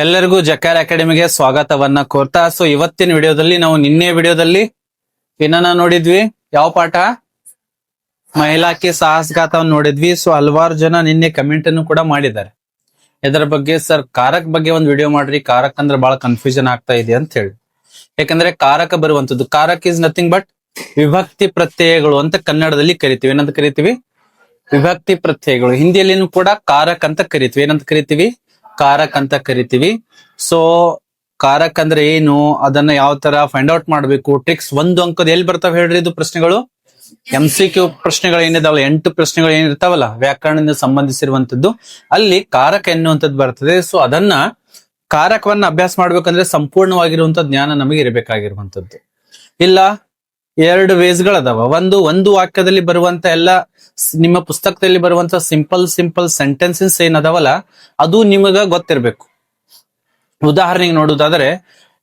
ಎಲ್ಲರಿಗೂ ಜಕಾರ ಅಕಾಡೆಮಿಗೆ ಸ್ವಾಗತವನ್ನ ಕೋರ್ತಾ. ಸೊ ಇವತ್ತಿನ ವಿಡಿಯೋದಲ್ಲಿ ನಾವು ನಿನ್ನೆ ವಿಡಿಯೋದಲ್ಲಿ ಏನನ್ನ ನೋಡಿದ್ವಿ, ಯಾವ ಪಾಠ? ಮಹಿಳಾಕ್ಕೆ ಸಾಹಸಗಾಥವನ್ನು ನೋಡಿದ್ವಿ. ಸೊ ಹಲವಾರು ಜನ ನಿನ್ನೆ ಕಮೆಂಟ್ ಅನ್ನು ಕೂಡ ಮಾಡಿದ್ದಾರೆ ಇದರ ಬಗ್ಗೆ. ಸರ್ ಕಾರಕ್ ಬಗ್ಗೆ ಒಂದು ವಿಡಿಯೋ ಮಾಡ್ರಿ, ಕಾರಕ್ ಅಂದ್ರೆ ಬಹಳ ಕನ್ಫ್ಯೂಷನ್ ಆಗ್ತಾ ಇದೆ ಅಂತ ಹೇಳಿ. ಯಾಕಂದ್ರೆ ಕಾರಕ ಬರುವಂತದ್ದು, ಕಾರಕ್ ಇಸ್ ನಥಿಂಗ್ ಬಟ್ ವಿಭಕ್ತಿ ಪ್ರತ್ಯಯಗಳು ಅಂತ ಕನ್ನಡದಲ್ಲಿ ಕರಿತೀವಿ. ಏನಂತ ಕರಿತೀವಿ? ವಿಭಕ್ತಿ ಪ್ರತ್ಯಯಗಳು. ಹಿಂದಿಯಲ್ಲಿನೂ ಕೂಡ ಕಾರಕ್ ಅಂತ ಕರಿತೀವಿ. ಏನಂತ ಕರಿತೀವಿ? ಕಾರಕ್ ಅಂತ ಕರಿತೀವಿ. ಸೊ ಕಾರಕ್ ಅಂದ್ರೆ ಏನು, ಅದನ್ನ ಯಾವ ತರ ಫೈಂಡ್ ಔಟ್ ಮಾಡ್ಬೇಕು, ಟ್ರಿಕ್ಸ್. ಒಂದು ಅಂಕದ ಎಲ್ಲಿ ಬರ್ತಾವ ಹೇಳ್ರಿ ಇದು ಪ್ರಶ್ನೆಗಳು? MCQ ಪ್ರಶ್ನೆಗಳು ಏನಿದಾವಲ್ಲ, 8 ಪ್ರಶ್ನೆಗಳು ಏನಿರ್ತಾವಲ್ಲ ವ್ಯಾಕರಣದಿಂದ ಸಂಬಂಧಿಸಿರುವಂತದ್ದು, ಅಲ್ಲಿ ಕಾರಕ ಎನ್ನುವಂಥದ್ದು ಬರ್ತದೆ. ಸೊ ಅದನ್ನ ಕಾರಕವನ್ನ ಅಭ್ಯಾಸ ಮಾಡ್ಬೇಕಂದ್ರೆ ಸಂಪೂರ್ಣವಾಗಿರುವಂತ ಜ್ಞಾನ ನಮಗೆ ಇರಬೇಕಾಗಿರುವಂತದ್ದು. ಇಲ್ಲ, 2 ವೇಸ್ಗಳದಾವ. ಒಂದು ವಾಕ್ಯದಲ್ಲಿ ಬರುವಂತ ಎಲ್ಲ ನಿಮ್ಮ ಪುಸ್ತಕದಲ್ಲಿ ಬರುವಂತ ಸಿಂಪಲ್ ಸೆಂಟೆನ್ಸಸ್ ಏನದಾವಲ್ಲ, ಅದು ನಿಮಗ ಗೊತ್ತಿರ್ಬೇಕು. ಉದಾಹರಣೆಗೆ ನೋಡುವುದಾದ್ರೆ,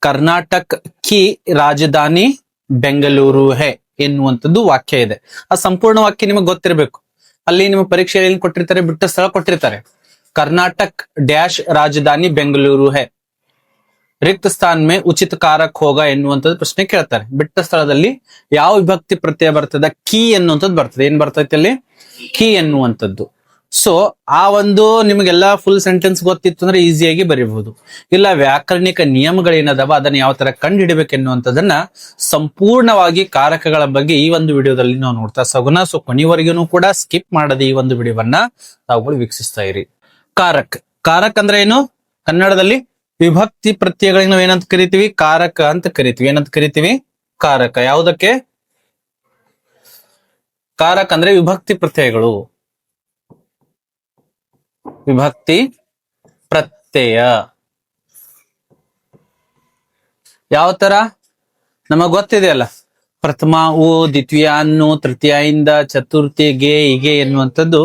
ಕರ್ನಾಟಕ ಕಿ ರಾಜಧಾನಿ ಬೆಂಗಳೂರು ಹೇ ಎನ್ನುವಂಥದ್ದು ವಾಕ್ಯ ಇದೆ. ಆ ಸಂಪೂರ್ಣ ವಾಕ್ಯ ನಿಮಗೆ ಗೊತ್ತಿರಬೇಕು. ಅಲ್ಲಿ ನಿಮ್ಮ ಪರೀಕ್ಷೆಯಲ್ಲಿ ಏನ್ ಕೊಟ್ಟಿರ್ತಾರೆ? ಬಿಟ್ಟ ಸ್ಥಳ ಕೊಟ್ಟಿರ್ತಾರೆ. ಕರ್ನಾಟಕ ಡ್ಯಾಶ್ ರಾಜಧಾನಿ ಬೆಂಗಳೂರು ಹೇ, ರಿಕ್ತ ಸ್ಥಾನ ಮೇ ಉಚಿತ ಕಾರಕ್ ಹೋಗ ಎನ್ನುವಂಥದ್ದು ಪ್ರಶ್ನೆ ಕೇಳ್ತಾರೆ. ಬಿಟ್ಟ ಸ್ಥಳದಲ್ಲಿ ಯಾವ ವಿಭಕ್ತಿ ಪ್ರತ್ಯಯ ಬರ್ತದ? ಕೀ ಎನ್ನುವಂಥದ್ದು ಬರ್ತದೆ. ಏನ್ ಬರ್ತೈತಿ ಅಲ್ಲಿ? ಕೀ ಎನ್ನುವಂಥದ್ದು. ಸೊ ಆ ಒಂದು ನಿಮಗೆಲ್ಲ ಫುಲ್ ಸೆಂಟೆನ್ಸ್ ಗೊತ್ತಿತ್ತು ಅಂದ್ರೆ ಈಸಿಯಾಗಿ ಬರೀಬಹುದು. ಇಲ್ಲ, ವ್ಯಾಕರಣಿಕ ನಿಯಮಗಳೇನದವ ಅದನ್ನ ಯಾವ ತರ ಕಂಡು ಹಿಡಿಬೇಕು ಎನ್ನುವಂಥದ್ದನ್ನ ಸಂಪೂರ್ಣವಾಗಿ ಕಾರಕಗಳ ಬಗ್ಗೆ ಈ ಒಂದು ವಿಡಿಯೋದಲ್ಲಿ ನಾವು ನೋಡ್ತಾ ಸಾಗೋಣ. ಸೊ ಕೊನೆವರೆಗೂ ಕೂಡ ಸ್ಕಿಪ್ ಮಾಡದೆ ಈ ಒಂದು ವಿಡಿಯೋವನ್ನ ತಾವುಗಳು ವೀಕ್ಷಿಸ್ತಾ ಇರಿ. ಕಾರಕ್ ಅಂದ್ರೆ ಏನು? ಕನ್ನಡದಲ್ಲಿ ವಿಭಕ್ತಿ ಪ್ರತ್ಯಯಗಳಿಗೆ ನಾವು ಏನಂತ ಕರಿತೀವಿ? ಕಾರಕ ಅಂತ ಕರಿತೀವಿ. ಏನಂತ ಕರಿತೀವಿ? ಕಾರಕ. ಯಾವುದಕ್ಕೆ? ಕಾರಕ ಅಂದ್ರೆ ವಿಭಕ್ತಿ ಪ್ರತ್ಯಯಗಳು. ವಿಭಕ್ತಿ ಪ್ರತ್ಯಯ ಯಾವ ತರ ನಮಗ್ ಗೊತ್ತಿದೆಯಲ್ಲ, ಪ್ರಥಮ ಓ, ದ್ವಿತೀಯ ಅನ್ನು, ತೃತೀಯ ಇಂದ, ಚತುರ್ಥಿ ಗೆ, ಹೀಗೆ ಎನ್ನುವಂಥದ್ದು.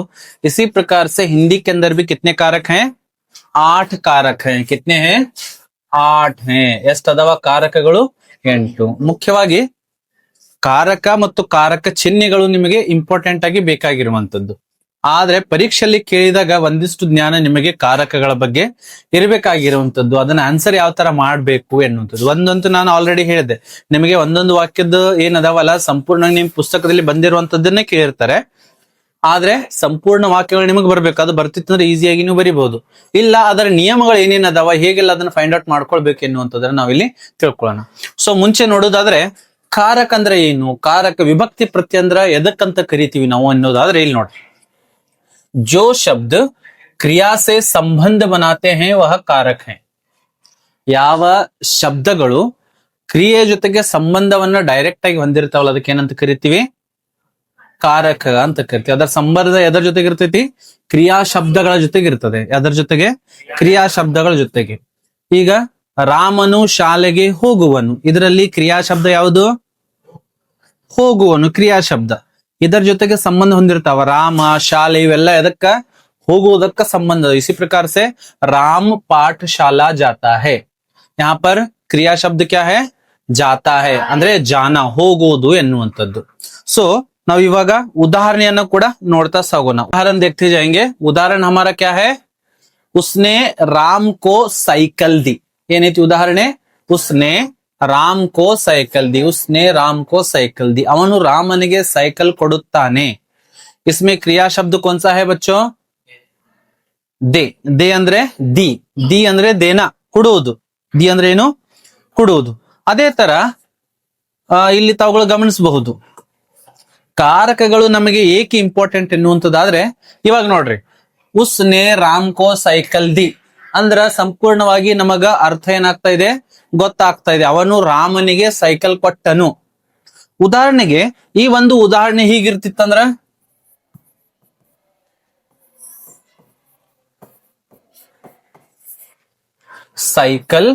इसी प्रकार से हिंदी के अंदर भी कितने कारक हैं? 8 कारक हैं. कितने हैं? 8 हैं. ಎಷ್ಟದವ ಕಾರಕಗಳು? 8. ಮುಖ್ಯವಾಗಿ ಕಾರಕ ಮತ್ತು ಕಾರಕ ಚಿಹ್ನೆಗಳು ನಿಮಗೆ ಇಂಪಾರ್ಟೆಂಟ್ ಆಗಿ ಬೇಕಾಗಿರುವಂತದ್ದು. ಆದ್ರೆ ಪರೀಕ್ಷೆಯಲ್ಲಿ ಕೇಳಿದಾಗ ಒಂದಿಷ್ಟು ಜ್ಞಾನ ನಿಮಗೆ ಕಾರಕಗಳ ಬಗ್ಗೆ ಇರಬೇಕಾಗಿರುವಂತದ್ದು. ಅದನ್ನ ಆನ್ಸರ್ ಯಾವ ತರ ಮಾಡ್ಬೇಕು ಎನ್ನುವಂಥದ್ದು. ಒಂದಂತೂ ನಾನು ಆಲ್ರೆಡಿ ಹೇಳಿದೆ ನಿಮಗೆ, ಒಂದೊಂದು ವಾಕ್ಯದ ಏನದಾವಲ್ಲ ಸಂಪೂರ್ಣ ನಿಮ್ ಪುಸ್ತಕದಲ್ಲಿ ಬಂದಿರುವಂತದ್ದನ್ನೇ ಕೇಳಿರ್ತಾರೆ. ಆದ್ರೆ ಸಂಪೂರ್ಣ ವಾಕ್ಯಗಳು ನಿಮಗೆ ಬರ್ಬೇಕು. ಅದು ಬರ್ತಿತ್ತಂದ್ರೆ ಈಸಿಯಾಗಿ ನೀವು ಬರಿಬಹುದು. ಇಲ್ಲ, ಅದರ ನಿಯಮಗಳು ಏನೇನದಾವ, ಹೇಗೆಲ್ಲ ಅದನ್ನ ಫೈಂಡ್ ಔಟ್ ಮಾಡ್ಕೊಳ್ಬೇಕು ಎನ್ನುವಂಥದ್ದನ್ನ ನಾವಿಲ್ಲಿ ತಿಳ್ಕೊಳ್ಳೋಣ. ಸೊ ಮುಂಚೆ ನೋಡೋದಾದ್ರೆ, ಕಾರಕ ಅಂದ್ರೆ ಏನು? ಕಾರಕ ವಿಭಕ್ತಿ ಪ್ರತ್ಯಯ ಅಂದ್ರ ಎದಕ್ಕಂತ ಕರಿತೀವಿ ನಾವು ಅನ್ನೋದಾದ್ರೆ ಇಲ್ಲಿ ನೋಡಿ, जो शब्द क्रिया से संबंध बनाते हैं वह कारक है. ಯಾವ ಶಬ್ದಗಳು ಕ್ರಿಯೆ ಜೊತೆಗೆ ಸಂಬಂಧವನ್ನ ಡೈರೆಕ್ಟ್ ಆಗಿ ಹೊಂದಿರ್ತಾವಲ್ಲ ಅದಕ್ಕೆ ಏನಂತ ಕರಿತೀವಿ? ಕಾರಕ ಅಂತ ಕರಿತೀವಿ. ಅದರ ಸಂಬಂಧ ಎದರ ಜೊತೆಗೆ ಇರ್ತೈತಿ? ಕ್ರಿಯಾ ಶಬ್ದಗಳ ಜೊತೆಗೆ ಇರ್ತದೆ. ಅದರ ಜೊತೆಗೆ ಕ್ರಿಯಾ ಶಬ್ದಗಳ ಜೊತೆಗೆ. ಈಗ ರಾಮನು ಶಾಲೆಗೆ ಹೋಗುವನು, ಇದರಲ್ಲಿ ಕ್ರಿಯಾ ಶಬ್ದ ಯಾವುದು? ಹೋಗುವನು ಕ್ರಿಯಾ ಶಬ್ದ. ಇದರ ಜೊತೆಗೆ ಸಂಬಂಧ ಹೊಂದಿರ್ತಾವ. ರಾಮ, ಶಾಲೆ ಇವೆಲ್ಲ ಎದಕ್ಕ? ಹೋಗುವುದಕ್ಕ ಸಂಬಂಧ. इसी प्रकार से राम पाठशाला जाता है. यहाँ पर क्रिया शब्द क्या है? जाता है ಅಂದ್ರೆ ಜಾನ, ಹೋಗುವುದು ಎನ್ನುವಂಥದ್ದು. ಸೊ ನಾವು ಇವಾಗ ಉದಾಹರಣೆಯನ್ನ ಕೂಡ ನೋಡ್ತಾ ಸಾಗೋಣ. ಉದಾಹರಣೆ देखते जाएंगे. ಉದಾಹರಣೆ हमारा क्या है? उसने राम को साइकिल दी. ಏನೈತಿ ಉದಾಹರಣೆ? उसने ರಾಮ್ ಕೋ ಸೈಕಲ್ ದಿ. ಉಸ್ನೆ ರಾಮ್ ಕೋ ಸೈಕಲ್ ದಿ. ಅವನು ರಾಮನಿಗೆ ಸೈಕಲ್ ಕೊಡುತ್ತಾನೆ. इसमें क्रिया शब्द कौन सा है बच्चों? दे. दे ಅಂದ್ರೆ ದಿ. ದಿ ಅಂದ್ರೆ ದೇನ, ಕೊಡುವುದು. ದಿ ಅಂದ್ರೆ ಏನು? ಕೊಡುವುದು. ಅದೇ ತರ ಇಲ್ಲಿ ತಾವುಗಳು ಗಮನಿಸಬಹುದು, ಕಾರಕಗಳು ನಮಗೆ ಏಕೆ ಇಂಪಾರ್ಟೆಂಟ್ ಎನ್ನುವಂಥದ್ದಾದ್ರೆ, ಇವಾಗ ನೋಡ್ರಿ, ಉಸ್ನೆ ರಾಮ್ ಕೋ ಸೈಕಲ್ ದಿ ಅಂದ್ರ ಸಂಪೂರ್ಣವಾಗಿ ನಮಗ ಅರ್ಥ ಏನಾಗ್ತಾ ಇದೆ? ಗೊತ್ತಾಗ್ತಾ ಇದೆ. ಅವನು ರಾಮನಿಗೆ ಸೈಕಲ್ ಕೊಟ್ಟನು. ಉದಾಹರಣೆಗೆ ಈ ಒಂದು ಉದಾಹರಣೆ ಹೀಗಿರ್ತಿತ್ತಂದ್ರ, ಸೈಕಲ್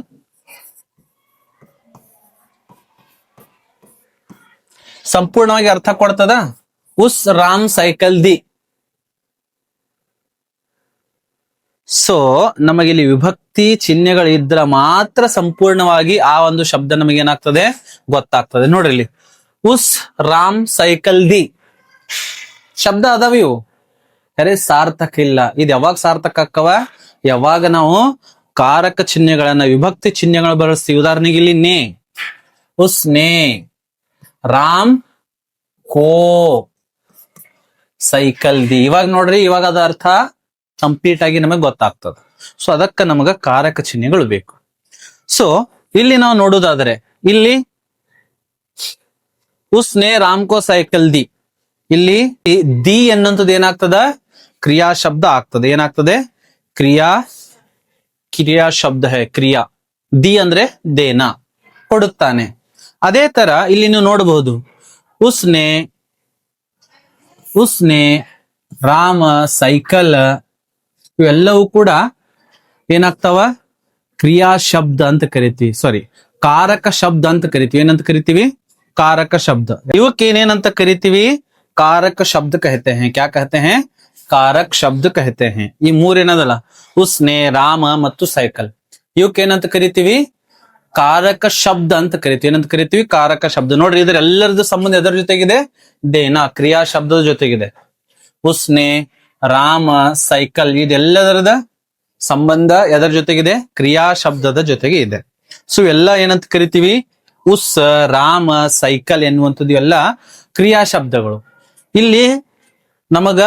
ಸಂಪೂರ್ಣವಾಗಿ ಅರ್ಥ ಕೊಡ್ತದ? ಉಸ್ ರಾಮ್ ಸೈಕಲ್ ದಿ. ಸೊ ನಮಗಿಲ್ಲಿ ವಿಭಕ್ತಿ ಚಿಹ್ನೆಗಳು ಇದ್ರ ಮಾತ್ರ ಸಂಪೂರ್ಣವಾಗಿ ಆ ಒಂದು ಶಬ್ದ ನಮಗೆ ಏನಾಗ್ತದೆ? ಗೊತ್ತಾಗ್ತದೆ. ನೋಡ್ರಿ ಇಲ್ಲಿ, ಉಸ್ ರಾಮ್ ಸೈಕಲ್ ದಿ ಶಬ್ದ ಅದಾವ ಇವು, ಖರೆ ಸಾರ್ಥಕ ಇಲ್ಲ. ಇದು ಯಾವಾಗ ಸಾರ್ಥಕ ಆಕ್ಕವ? ಯಾವಾಗ ನಾವು ಕಾರಕ ಚಿಹ್ನೆಗಳನ್ನ ವಿಭಕ್ತಿ ಚಿಹ್ನೆಗಳನ್ನ ಬಳಸ್ತೀವಿ. ಉದಾಹರಣೆಗೆ ಇಲ್ಲಿ ನೇ, ಉಸ್ನೆ, ರಾಮ್ ಕೋ ಸೈಕಲ್ ದಿ. ಇವಾಗ ನೋಡ್ರಿ, ಇವಾಗ ಅದ ಅರ್ಥ ಕಂಪ್ಲೀಟ್ ಆಗಿ ನಮಗೆ ಗೊತ್ತಾಗ್ತದೆ. ಸೊ ಅದಕ್ಕ ನಮಗ ಕಾರಕ ಚಿಹ್ನೆಗಳು ಬೇಕು. ಸೊ ಇಲ್ಲಿ ನಾವು ನೋಡುವುದಾದ್ರೆ ಇಲ್ಲಿ ಉಸ್ನೆ ರಾಮ್ ಕೋ ಸೈಕಲ್ ದಿ, ಇಲ್ಲಿ ದಿ ಅನ್ನುವಂಥದ್ದು ಏನಾಗ್ತದ, ಕ್ರಿಯಾ ಶಬ್ದ ಆಗ್ತದೆ. ಏನಾಗ್ತದೆ, ಕ್ರಿಯಾ ಶಬ್ದ ಹೇ ಕ್ರಿಯಾ. ದಿ ಅಂದ್ರೆ ದೇನ, ಕೊಡುತ್ತಾನೆ. ಅದೇ ತರ ಇಲ್ಲಿ ನೀವು ನೋಡಬಹುದು ಉಸ್ನೆ ರಾಮ ಸೈಕಲ್, ಇವೆಲ್ಲವೂ ಕೂಡ ಏನಾಗ್ತಾವ, ಕ್ರಿಯಾ ಶಬ್ದ ಅಂತ ಕರಿತೀವಿ. ಸಾರಿ, ಕಾರಕ ಶಬ್ದ ಅಂತ ಕರಿತೀವಿ. ಏನಂತ ಕರಿತೀವಿ, कारक शब्द. ಇವಕ್ಕೆ ಏನೇನಂತ ಕರಿತೀವಿ, कारक शब्द कहते हैं. क्या कहते हैं, कारक शब्द कहते हैं. ಈ ಮೂರೇನದಲ್ಲ, ಉಸ್ನೆ, ರಾಮ ಮತ್ತು ಸೈಕಲ್, ಇವಕ್ಕೆ ಏನಂತ ಕರಿತೀವಿ, ಕಾರಕ ಶಬ್ದ ಅಂತ ಕರಿತೀವಿ. ಏನಂತ ಕರಿತೀವಿ, ಕಾರಕ ಶಬ್ದ. ನೋಡ್ರಿ, ಇದ್ರ ಎಲ್ಲರದ್ದು ಸಂಬಂಧ ಎದರ ಜೊತೆಗಿದೆ, ದೇನ, ಕ್ರಿಯಾ ಶಬ್ದದ ಜೊತೆಗಿದೆ. ಉಸ್ನೆ, ರಾಮ, ಸೈಕಲ್, ಇದೆಲ್ಲದರದ ಸಂಬಂಧ ಎದರ ಜೊತೆಗಿದೆ, ಕ್ರಿಯಾ ಶಬ್ದದ ಜೊತೆಗೆ ಇದೆ. ಸೊ ಎಲ್ಲ ಏನಂತ ಕರಿತೀವಿ, ಉಸ್, ರಾಮ, ಸೈಕಲ್ ಎನ್ನುವಂಥದ್ದು ಎಲ್ಲ ಕ್ರಿಯಾ ಶಬ್ದಗಳು. ಇಲ್ಲಿ ನಮಗ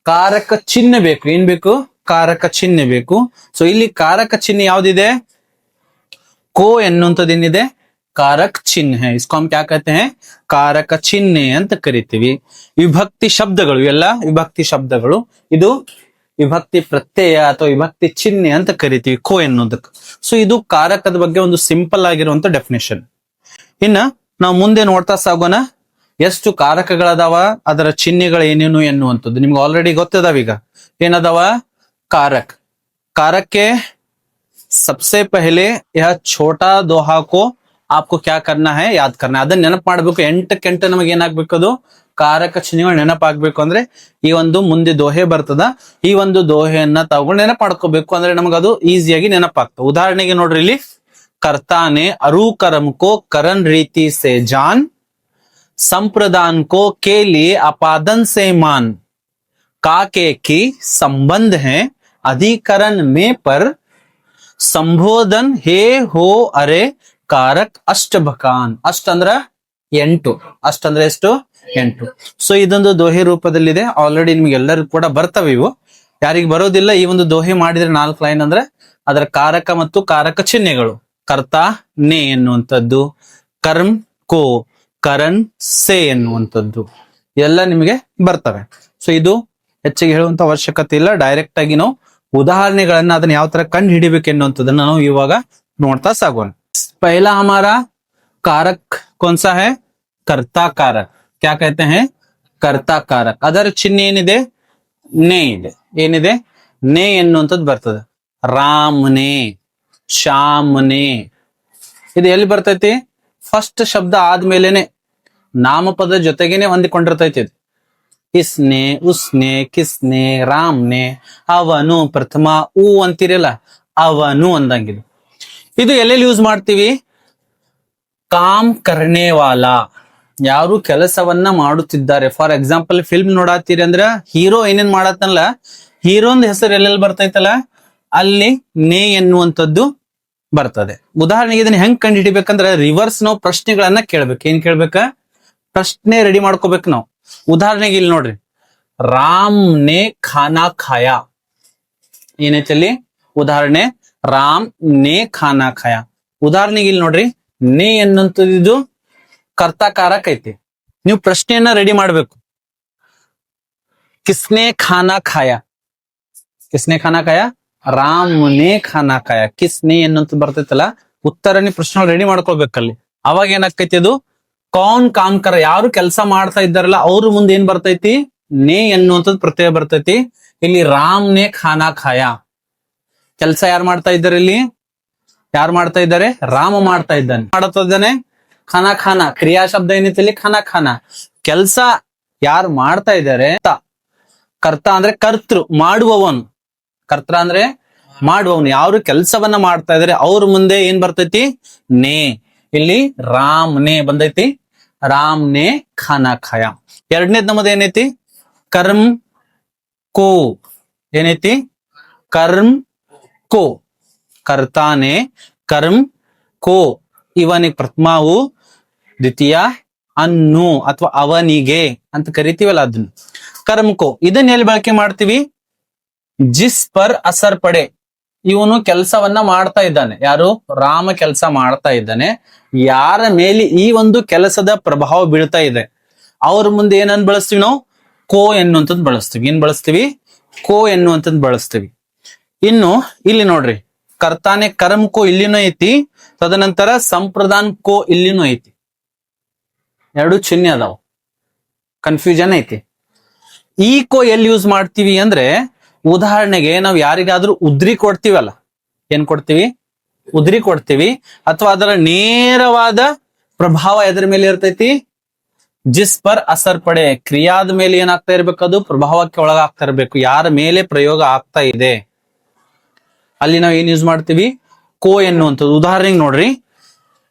ಕಾರಕ ಚಿಹ್ನೆ ಬೇಕು. ಏನ್ ಬೇಕು, ಕಾರಕ ಚಿಹ್ನೆ ಬೇಕು. ಸೊ ಇಲ್ಲಿ ಕಾರಕ ಚಿಹ್ನೆ ಯಾವ್ದಿದೆ, ಕೋ ಎನ್ನುವಂಥದ್ದು ಏನಿದೆ, कारक चिन्ह है. इसको हम क्या कहते हैं, कारक ಚಿಹ್ನೆ ಅಂತ ಕರಿತೀವಿ. ವಿಭಕ್ತಿ ಶಬ್ದಗಳು, ಇವೆಲ್ಲ ವಿಭಕ್ತಿ ಶಬ್ದಗಳು. ಇದು ವಿಭಕ್ತಿ ಪ್ರತ್ಯಯ ಅಥವಾ ವಿಭಕ್ತಿ ಚಿಹ್ನೆ ಅಂತ ಕರಿತೀವಿ, ಕೋ ಎನ್ನುವುದಕ್ಕೆ. ಸೊ ಇದು ಕಾರಕದ ಬಗ್ಗೆ ಒಂದು ಸಿಂಪಲ್ ಆಗಿರುವಂತ ಡೆಫಿನೇಷನ್. ಇನ್ನ ನಾವು ಮುಂದೆ ನೋಡ್ತಾ ಸಾಗೋಣ, ಎಷ್ಟು ಕಾರಕಗಳದಾವ, ಅದರ ಚಿಹ್ನೆಗಳು ಏನೇನು ಎನ್ನುವಂಥದ್ದು ನಿಮ್ಗೆ ಆಲ್ರೆಡಿ ಗೊತ್ತದಾವ. ಈಗ ಏನದಾವ, कारक. कारक के सबसे पहले यह छोटा दोहा को आपको क्या करना है, याद करना है. ಅದನ್ನ ನೆನಪು ಮಾಡ್ಬೇಕು. ಎಂಟಕ್ಕೆಂಟು ನಮಗೆ ಏನಾಗ್ಬೇಕು, ಅದು ಕಾರಕ ಚಿಹ್ನೆಗಳು ನೆನಪಾಗ್ಬೇಕು. ಅಂದ್ರೆ ಈ ಒಂದು ಮುಂದೆ ದೋಹೆ ಬರ್ತದ, ಈ ಒಂದು ದೋಹೆಯನ್ನ ತಗೊಂಡು ನೆನಪು ಮಾಡ್ಕೋಬೇಕು. ಅಂದ್ರೆ ನಮಗದು ಈಸಿಯಾಗಿ ನೆನಪಾಗ್ತದೆ. ಉದಾಹರಣೆಗೆ ನೋಡ್ರಿ, ಇಲ್ಲಿ कर्ता ने अरु कर्म को करण रीति से जान, संप्रदान को के लिए अपादन से मान, काके की संबंध है अधिकरण में पर संबोधन हे हो अरे कारक अष्टभकान. ಅಷ್ಟ ಅಂದ್ರ 8, ಅಷ್ಟ ಅಂದ್ರೆ ಎಷ್ಟು, 8. ಸೊ ಇದೊಂದು ದೋಹೆ ರೂಪದಲ್ಲಿದೆ. ಆಲ್ರೆಡಿ ನಿಮ್ಗೆ ಎಲ್ಲರೂ ಕೂಡ ಬರ್ತವೆ ಇವು. ಯಾರಿಗೆ ಬರೋದಿಲ್ಲ, ಈ ಒಂದು ದೋಹೆ ಮಾಡಿದ್ರೆ 4 ಲೈನ್ ಅಂದ್ರೆ ಅದರ ಕಾರಕ ಮತ್ತು ಕಾರಕ ಚಿಹ್ನೆಗಳು. ಕರ್ತ ನೇ ಎನ್ನುವಂಥದ್ದು, ಕರ್ಮ್ ಕೋ, ಕರಣ್ ಸೇ ಎನ್ನುವಂಥದ್ದು ಎಲ್ಲ ನಿಮಗೆ ಬರ್ತವೆ. ಸೊ ಇದು ಹೆಚ್ಚಿಗೆ ಹೇಳುವಂತ ಅವಶ್ಯಕತೆ ಇಲ್ಲ. ಡೈರೆಕ್ಟ್ ಆಗಿ ನಾವು ಉದಾಹರಣೆಗಳನ್ನ ಅದನ್ನ ಯಾವ ತರ ಕಂಡು ಹಿಡಿಬೇಕು ಎನ್ನುವಂಥದ್ದನ್ನ ನಾವು ಇವಾಗ ನೋಡ್ತಾ ಸಾಗೋಣ. पहला हमारा कारक कौन सा है, कर्ता कारक. क्या कहते हैं, कर्ता कारक. ಅದರ ಚಿಹ್ನೆ ಏನಿದೆ, ನೇ ಇದೆ. ಏನಿದೆ, ನೇ ಎನ್ನುವಂಥದ್ದು ಬರ್ತದೆ. ರಾಮ್ನೆ, ಶ್ಯಾಮ್ನೆ, ಇದು ಎಲ್ಲಿ ಬರ್ತೈತಿ, ಫಸ್ಟ್ ಶಬ್ದ ಆದ್ಮೇಲೆನೆ ನಾಮಪದ ಜೊತೆಗೇನೆ ಹೊಂದಿಕೊಂಡಿರ್ತೈತಿ. ಇಸ್ನೆ, ಉಸ್ನೆ, ಕಿಸ್ನೆ, ರಾಮ್ನೆ, ಅವನು, ಪ್ರಥಮ ಊ ಅಂತೀರಲ್ಲ, ಅವನು ಅಂದಂಗಿದು. ಇದು ಎಲ್ಲೆಲ್ಲಿ ಯೂಸ್ ಮಾಡ್ತೀವಿ, ಕಾಮ್ ಕರ್ನೆ ವಾಲಾ, ಯಾರು ಕೆಲಸವನ್ನ ಮಾಡುತ್ತಿದ್ದಾರೆ. ಫಾರ್ ಎಕ್ಸಾಂಪಲ್ ಫಿಲ್ಮ್ ನೋಡಾತೀರಿ ಅಂದ್ರ ಹೀರೋ ಏನೇನ್ ಮಾಡತ್ತಲ್ಲ, ಹೀರೋನ್ ಹೆಸರು ಎಲ್ಲೆಲ್ಲಿ ಬರ್ತೈತಲ್ಲ, ಅಲ್ಲಿ ನೇ ಎನ್ನುವಂಥದ್ದು ಬರ್ತದೆ. ಉದಾಹರಣೆಗೆ ಇದನ್ನ ಹೆಂಗ್ ಕಂಡು ಹಿಡಿಬೇಕಂದ್ರೆ, ರಿವರ್ಸ್ ನಾವು ಪ್ರಶ್ನೆಗಳನ್ನ ಕೇಳ್ಬೇಕು. ಏನ್ ಕೇಳ್ಬೇಕ, ಪ್ರಶ್ನೆ ರೆಡಿ ಮಾಡ್ಕೋಬೇಕು ನಾವು. ಉದಾಹರಣೆಗೆ ಇಲ್ಲಿ ನೋಡ್ರಿ, ರಾಮ್ ನೇ ಖಾನಾ ಖಾಯಾ. ಏನೈತಿ ಅಲ್ಲಿ ಉದಾಹರಣೆ, ರಾಮ್ ನೇ ಖಾನಾ ಖಾಯಾ. ಉದಾಹರಣೆಗೆ ಇಲ್ಲಿ ನೋಡ್ರಿ, ನೇ ಎನ್ನುವಂಥದ್ದು ಇದು ಕರ್ತಾ ಕಾರಕ ಐತಿ. ನೀವು ಪ್ರಶ್ನೆಯನ್ನ ರೆಡಿ ಮಾಡ್ಬೇಕು. ಕಿಸ್ನೆ ಖಾನಾ ಖಾಯಾ, ಕಿಸ್ನೆ ಖಾನಾ ಖಾಯಾ, ರಾಮ್ ನೇ ಖಾನಾ ಖಾಯಾ. ಕಿಸ್ನೆ ಎನ್ನುವಂಥದ್ದು ಬರ್ತೈತಲ್ಲ, ಉತ್ತರ ನೀವು ಪ್ರಶ್ನೆ ರೆಡಿ ಮಾಡ್ಕೊಳ್ಬೇಕಲ್ಲಿ. ಅವಾಗ ಏನಾಕೈತಿ, ಅದು ಕೌನ್ ಕಾಮ್ ಕರ, ಯಾರು ಕೆಲಸ ಮಾಡ್ತಾ ಇದ್ದಾರಲ್ಲ ಅವ್ರ ಮುಂದೆ ಏನ್ ಬರ್ತೈತಿ, ನೇ ಎನ್ನುವಂಥದ್ದು ಪ್ರತ್ಯಯ ಬರ್ತೈತಿ. ಇಲ್ಲಿ ರಾಮ್ ನೇ ಖಾನಾ ಖಾಯಾ, ಕೆಲಸ ಯಾರು ಮಾಡ್ತಾ ಇದ್ದಾರೆ, ಇಲ್ಲಿ ಯಾರು ಮಾಡ್ತಾ ಇದ್ದಾರೆ, ರಾಮ ಮಾಡ್ತಾ ಇದ್ದಾನೆ. ಮಾಡ್ತಿದ್ದಾನೆ ಖಾನಾ ಖಾನಾ, ಕ್ರಿಯಾ ಶಬ್ದ ಏನೈತಿ ಇಲ್ಲಿ, ಖಾನಾ ಖಾನಾ. ಕೆಲಸ ಯಾರು ಮಾಡ್ತಾ ಇದ್ದಾರೆ, ಕರ್ತ ಅಂದ್ರೆ ಕರ್ತೃ, ಮಾಡುವವನು. ಕರ್ತ ಅಂದ್ರೆ ಮಾಡುವವನು. ಯಾರು ಕೆಲಸವನ್ನ ಮಾಡ್ತಾ ಇದಾರೆ ಅವ್ರ ಮುಂದೆ ಏನ್ ಬರ್ತೈತಿ, ನೇ. ಇಲ್ಲಿ ರಾಮ್ ನೇ ಬಂದೈತಿ, ರಾಮ್ ನೇ ಖಾನಾ ಖಾಯಾ. ಎರಡನೇದ್ ನಮ್ಮದು ಏನೈತಿ, ಕರ್ಮ್ ಕೋ. ಏನೈತಿ, ಕರ್ಮ್ ಕೋ. ಕರ್ತಾನೆ, ಕರ್ಮ್ ಕೋ ಇವನಿಗೆ ಪ್ರಥಮಾವು, ದ್ವಿತೀಯ ಅನ್ನು ಅಥವಾ ಅವನಿಗೆ ಅಂತ ಕರಿತೀವಲ್ಲ ಅದನ್ನ. ಕರ್ಮ್ ಕೋ ಇದನ್ನ ಎಲ್ಲಿ ಬಳಕೆ ಮಾಡ್ತೀವಿ? ಜಿಸ್ ಪರ್ ಅಸರ್ ಪಡೆ, ಇವನು ಕೆಲಸವನ್ನ ಮಾಡ್ತಾ ಇದ್ದಾನೆ. ಯಾರು? ರಾಮ ಕೆಲಸ ಮಾಡ್ತಾ ಇದ್ದಾನೆ. ಯಾರ ಮೇಲೆ ಈ ಒಂದು ಕೆಲಸದ ಪ್ರಭಾವ ಬೀಳ್ತಾ ಇದೆ ಅವ್ರ ಮುಂದೆ ಏನನ್ನ ಬಳಸ್ತೀವಿ ನಾವು? ಕೋ ಎನ್ನುವಂಥದ್ದು ಬಳಸ್ತೀವಿ. ಏನ್ ಬಳಸ್ತೀವಿ? ಕೋ ಎನ್ನುವಂಥದ್ದು ಬಳಸ್ತೀವಿ. ಇನ್ನು ಇಲ್ಲಿ ನೋಡ್ರಿ, ಕರ್ತಾನೆ ಕರ್ಮ್ ಕೋ ಇಲ್ಲಿನೂ ಐತಿ, ತದನಂತರ ಸಂಪ್ರದಾನ್ ಕೋ ಇಲ್ಲಿನೂ ಐತಿ. ಎರಡು ಚಿಹ್ನೆ ಅದಾವ, ಕನ್ಫ್ಯೂಷನ್ ಐತಿ. ಈ ಕೋ ಎಲ್ಲಿ ಯೂಸ್ ಮಾಡ್ತೀವಿ ಅಂದ್ರೆ, ಉದಾಹರಣೆಗೆ ನಾವು ಯಾರಿಗಾದ್ರೂ ಉದ್ರಿ ಕೊಡ್ತೀವಲ್ಲ, ಏನ್ ಕೊಡ್ತೀವಿ? ಉದ್ರಿ ಕೊಡ್ತೀವಿ, ಅಥವಾ ಅದರ ನೇರವಾದ ಪ್ರಭಾವ ಎದರ ಮೇಲೆ ಇರ್ತೈತಿ? ಜಿಸ್ ಪರ್ ಅಸರ್ ಪಡೆ, ಕ್ರಿಯಾದ ಮೇಲೆ ಏನಾಗ್ತಾ ಇರ್ಬೇಕು? ಅದು ಪ್ರಭಾವಕ್ಕೆ ಒಳಗಾಗ್ತಾ ಇರ್ಬೇಕು. ಯಾರ ಮೇಲೆ ಪ್ರಯೋಗ ಆಗ್ತಾ ಇದೆ ಅಲ್ಲಿ ನಾವು ಏನ್ ಯೂಸ್ ಮಾಡ್ತೀವಿ? ಕೋ ಎನ್ನುವಂಥದ್ದು. ಉದಾಹರಣೆಗೆ ನೋಡ್ರಿ,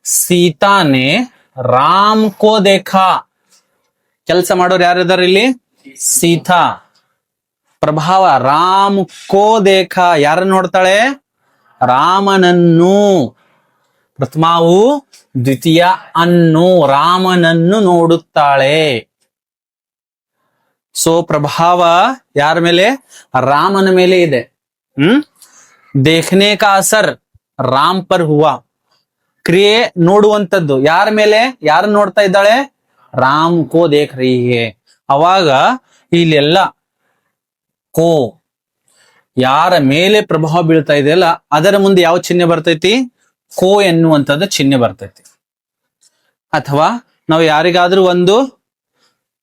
ಸೀತಾನೆ ರಾಮ್ ಕೋ ದೇಖಾ. ಕೆಲಸ ಮಾಡೋರು ಯಾರಿದಾರ ಇಲ್ಲಿ? ಸೀತಾ. ಪ್ರಭಾವ ರಾಮ್ ಕೋ ದೇಖಾ, ಯಾರನ್ನು ನೋಡ್ತಾಳೆ? ರಾಮನನ್ನು. ಪ್ರಥಮಾವು, ದ್ವಿತೀಯ ಅನ್ನು, ರಾಮನನ್ನು ನೋಡುತ್ತಾಳೆ. ಸೊ ಪ್ರಭಾವ ಯಾರ ಮೇಲೆ? ರಾಮನ ಮೇಲೆ ಇದೆ. ದೇಖ್ನೆ ಕಾ ಅಸರ್ ರಾಮ್ ಪರ್ ಹುವಾ. ಕ್ರಿಯೆ ನೋಡುವಂಥದ್ದು ಯಾರ ಮೇಲೆ? ಯಾರನ್ನ ನೋಡ್ತಾ ಇದ್ದಾಳೆ? ರಾಮ್ ಕೋ ದೇಖ್ ರಹಿ ಹೈ. ಅವಾಗ ಇಲ್ಲೆಲ್ಲ ಕೋ ಯಾರ ಮೇಲೆ ಪ್ರಭಾವ ಬೀಳ್ತಾ ಇದೆಯಲ್ಲ ಅದರ ಮುಂದೆ ಯಾವ ಚಿಹ್ನೆ ಬರ್ತೈತಿ? ಕೋ ಎನ್ನುವಂಥದ್ದು ಚಿಹ್ನೆ ಬರ್ತೈತಿ. ಅಥವಾ ನಾವು ಯಾರಿಗಾದ್ರೂ ಒಂದು